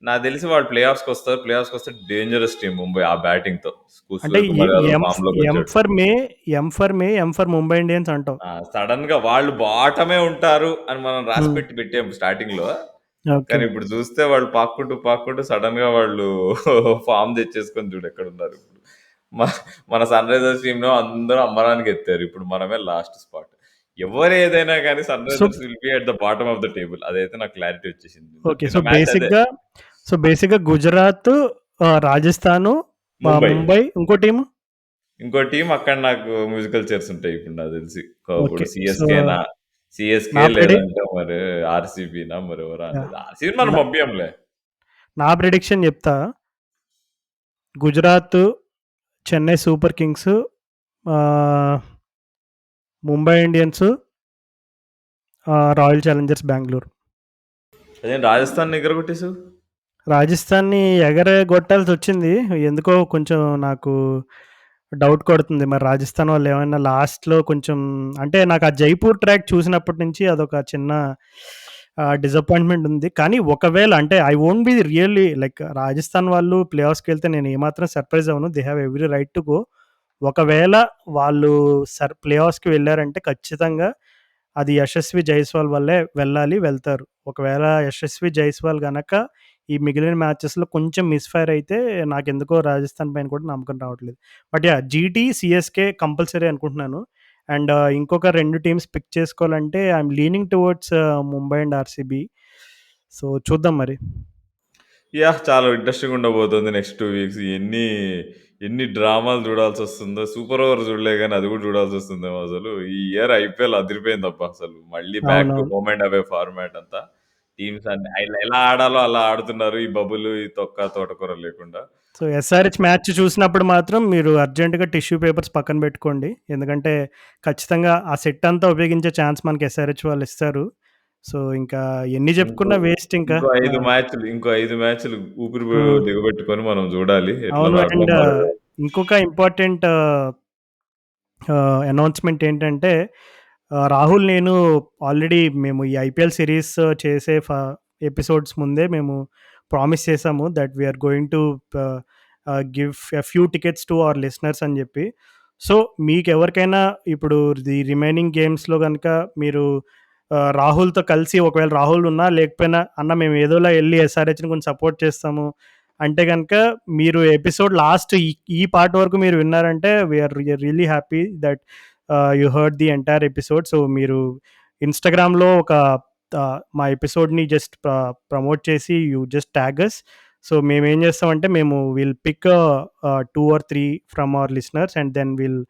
నాకు తెలిసి వాళ్ళు ప్లే ఆఫ్స్‌కి వస్తారు. ప్లే ఆఫ్స్‌కి వస్తే డేంజరస్ టీమ్ ముంబై ఆ బ్యాటింగ్‌తో. అంటే సూర్యకుమార్ యాదవ్ ఎం ఎం ఫామ్‌లోకొచ్చాడు. For me, um for Mumbai Indians అంటావు. సడెన్‌గా వాళ్ళు బాటమే ఉంటారు అని మనం హ్మ్. రాసిపెట్టి పెట్టాము స్టార్టింగ్‌లో. ఓకే. కానీ ఇప్పుడు చూస్తే వాళ్ళు పాక్కుంటూ సడెన్‌గా వాళ్ళు ఫార్మ్ తెచ్చేసుకొని చూడు ఎక్కడున్నారు ఇప్పుడు. మ మన సన్ రైజర్స్ టీమ్‌లో అందరూ అమ్మరానికి ఎత్తారు. ఇప్పుడు మనమే లాస్ట్ స్పాట్. ఎవరు ఏదైనా గాని Sun so Risers will be at the bottom of the table. అదైతే నాకు క్లారిటీ వచ్చేసింది. ఓకే. నిన్న మ్యాచ్ అదే. బేసిక్‌గా గుజరాత్, రాజస్థాను, ముంబై. ముంబై ఇంకో టీము? ఇంకో టీమ్ అక్కడ నాకు మ్యూజికల్ చైర్స్ ఉంటాయి ఇప్పుడు నాకు తెలిసి. ఇప్పుడు ఓకే. సో సీఎస్‌కేనా? నా సీఎస్‌కే ప్రెడి లేదంటే మరి ఆర్‌సీబీనా మరెవరా యాహ్! అనేది. ఆర్‌సీబీని మనం నా పంపియంలే. నా ప్రిడిక్షన్ చెప్తా. గుజరాత్, చెన్నై సూపర్ కింగ్స్, ఆహ్, Mumbai Indians, royal Challengers Bengaluru. అదేం రాజస్థాన్ ఎగరగొట్టేసావు? రాజస్థాన్‌ని ఎగరగొట్టాల్సొచ్చింది. ఎందుకో కొంచెం నాకు డౌట్ కొడుతుంది. మరి రాజస్థాన్ వాళ్ళేమన్నా లాస్ట్‌లో కొంచెం అంటే నాకు ఆ జైపూర్ ట్రాక్ చూసినప్పటి నుంచి అదొక చిన్న డిసప్పాయింట్‌మెంట్ ఉంది. కానీ ఒకవేళ అంటే I won't be really like Rajasthan వాళ్ళు ప్లే ఆఫ్స్‌కెళ్తే నేను ఏమాత్రం సర్ప్రైజ్ అవ్వను. They have every right to go. ఒకవేళ వాళ్ళు ప్లే ఆఫ్స్‌కి వెళ్లారంటే ఖచ్చితంగా అది యశస్వి జైస్వాల్ వల్లే వెళ్ళాలి, వెళ్తారు. ఒకవేళ యశస్వి జైస్వాల్ గనక ఈ మిగిలిన మ్యాచెస్‌లో కొంచెం మిస్‌ఫైర్ అయితే నాకెందుకో రాజస్థాన్ పైన కూడా నమ్మకం రావట్లేదు. But yeah! GT, CSK compulsory అనుకుంటున్నాను. అండ్ ఇంకొక 2 టీమ్స్ పిక్ చేసుకోవాలంటే I'm leaning towards Mumbai and RCB. So, చూద్దాం మరి. యాహ్! చాలా ఇంట్రెస్టింగ్‌గా ఉండబోతుంది నెక్స్ట్ 2 వీక్స్. ఎన్ని డ్రామాలు చూడాల్సొస్తుందో. సూపర్ ఓవర్ చూడలే గానీ అది కూడా చూడాల్సొస్తుందేమో అసలు. ఈ ఇయర్ ఐపీఎల్ అదిరిపోయిందబ్బా అసలు. మళ్ళీ బ్యాక్ టు అవునవును. హోమ్ అండ్ అవే ఫార్మాట్ అంతా. టీమ్స్ అన్ని ఎలా ఆడాలో అలా ఆడుతున్నారు. ఈ బబులు, ఈ తోటకూర లేకుండా. సో, ఎస్ఆర్‌హెచ్ మ్యాచ్ చూసినప్పుడు మాత్రం మీరు అర్జెంట్‌గా టిష్యూ పేపర్స్ పక్కన పెట్టుకోండి. ఎందుకంటే ఖచ్చితంగా ఆ సెట్ అంతా ఉపయోగించే ఛాన్స్ మనకి ఎస్ఆర్‌హెచ్ వాళ్ళు ఇస్తారు. సో, ఇంకా ఎన్ని ఇంకో చెప్పుకున్నా వేస్ట్ ఇంకా. ఇంకో 5 మ్యాచ్‌లు ఊపిరి హ్మ్. దిగబెట్టుకొని మనం చూడాలి. ఎట్లా అవును. దాంట్లో అండ్ మరి ఇంకొక ఇంపార్టెంట్ అనౌన్స్‌మెంట్ ఏంటంటే రాహుల్, నేను ఆల్రెడీ మేము ఈ ఐపీఎల్ సీరీస్ చేసే ఎపిసోడ్స్ ముందే మేము ప్రామిస్ చేసాము that we are going to give a few tickets to our listeners అని చెప్పి. సో, మీకెవరికైనా ఇప్పుడు ది రిమైనింగ్ గేమ్స్‌లో గనక మీరు రాహుల్‌తో కలిసి, ఒకవేళ రాహుల్ ఉన్నా లేకపోయినా, అన్న మేము ఏదోలా ఎళ్లి ఎస్ఆర్‌హెచ్‌ని కొంచెం సపోర్ట్ చేస్తాము అంటే గనక, మీరు ఎపిసోడ్ లాస్ట్ ఈ ఈ పార్ట్ వరకు మీరు విన్నారంటే we're really happy that you heard the entire episode. So, మీరు ఇన్‌స్టాగ్రామ్‌లో ఒక మా ఎపిసోడ్‌ని జస్ట్ ప్రమోట్ చేసి you just tag us. So, మేమేం చేస్తామంటే మేము will pick 2 or 3 from our listeners and then will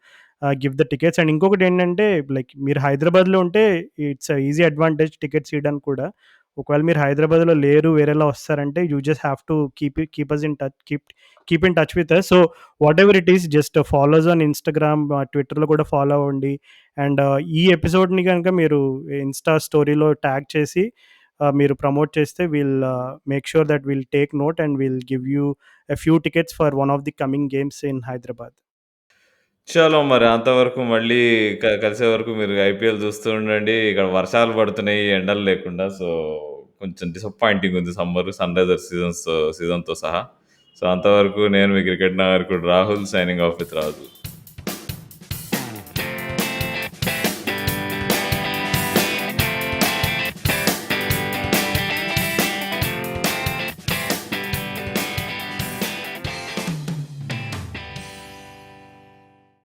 give the tickets. And ఇంకొకటేంటంటే, లైక్ మీరు హైదరాబాద్‌లో ఉంటే ఇట్స్ ఈజీ అడ్వాంటేజ్ టికెట్స్ ఇయడానికి కూడా. ఒకవేళ మీరు హైదరాబాద్‌లో లేరు, వేరేలా వస్తారంటే you just have to keep us in touch, keep in touch with us. So, whatever it is, just follow us on Instagram, ట్విట్టర్‌లో కూడా ఫాలో అవ్వండి. అండ్ ఈ ఎపిసోడ్‌ని గనుక మీరు ఇన్‌స్టా స్టోరీలో ట్యాగ్ చేసి మీరు ప్రమోట్ చేస్తే make sure that will take note and will give you a few tickets for one of the coming games in Hyderabad. చలో మరి అంతవరకు మళ్ళీ కలిసే వరకు మీరు ఐపీఎల్ చూస్తూ ఉండండి. ఇక్కడ వర్షాలు పడుతున్నాయి ఎండలు లేకుండా. సో, కొంచెం డిసప్పాయింటింగ్ ఉంది సన్‌రైజర్స్ సీజన్‌తో సహా. సో, అంతవరకు నేను మీ క్రికెట్ నాయకుడు Rahul signing off with Raju.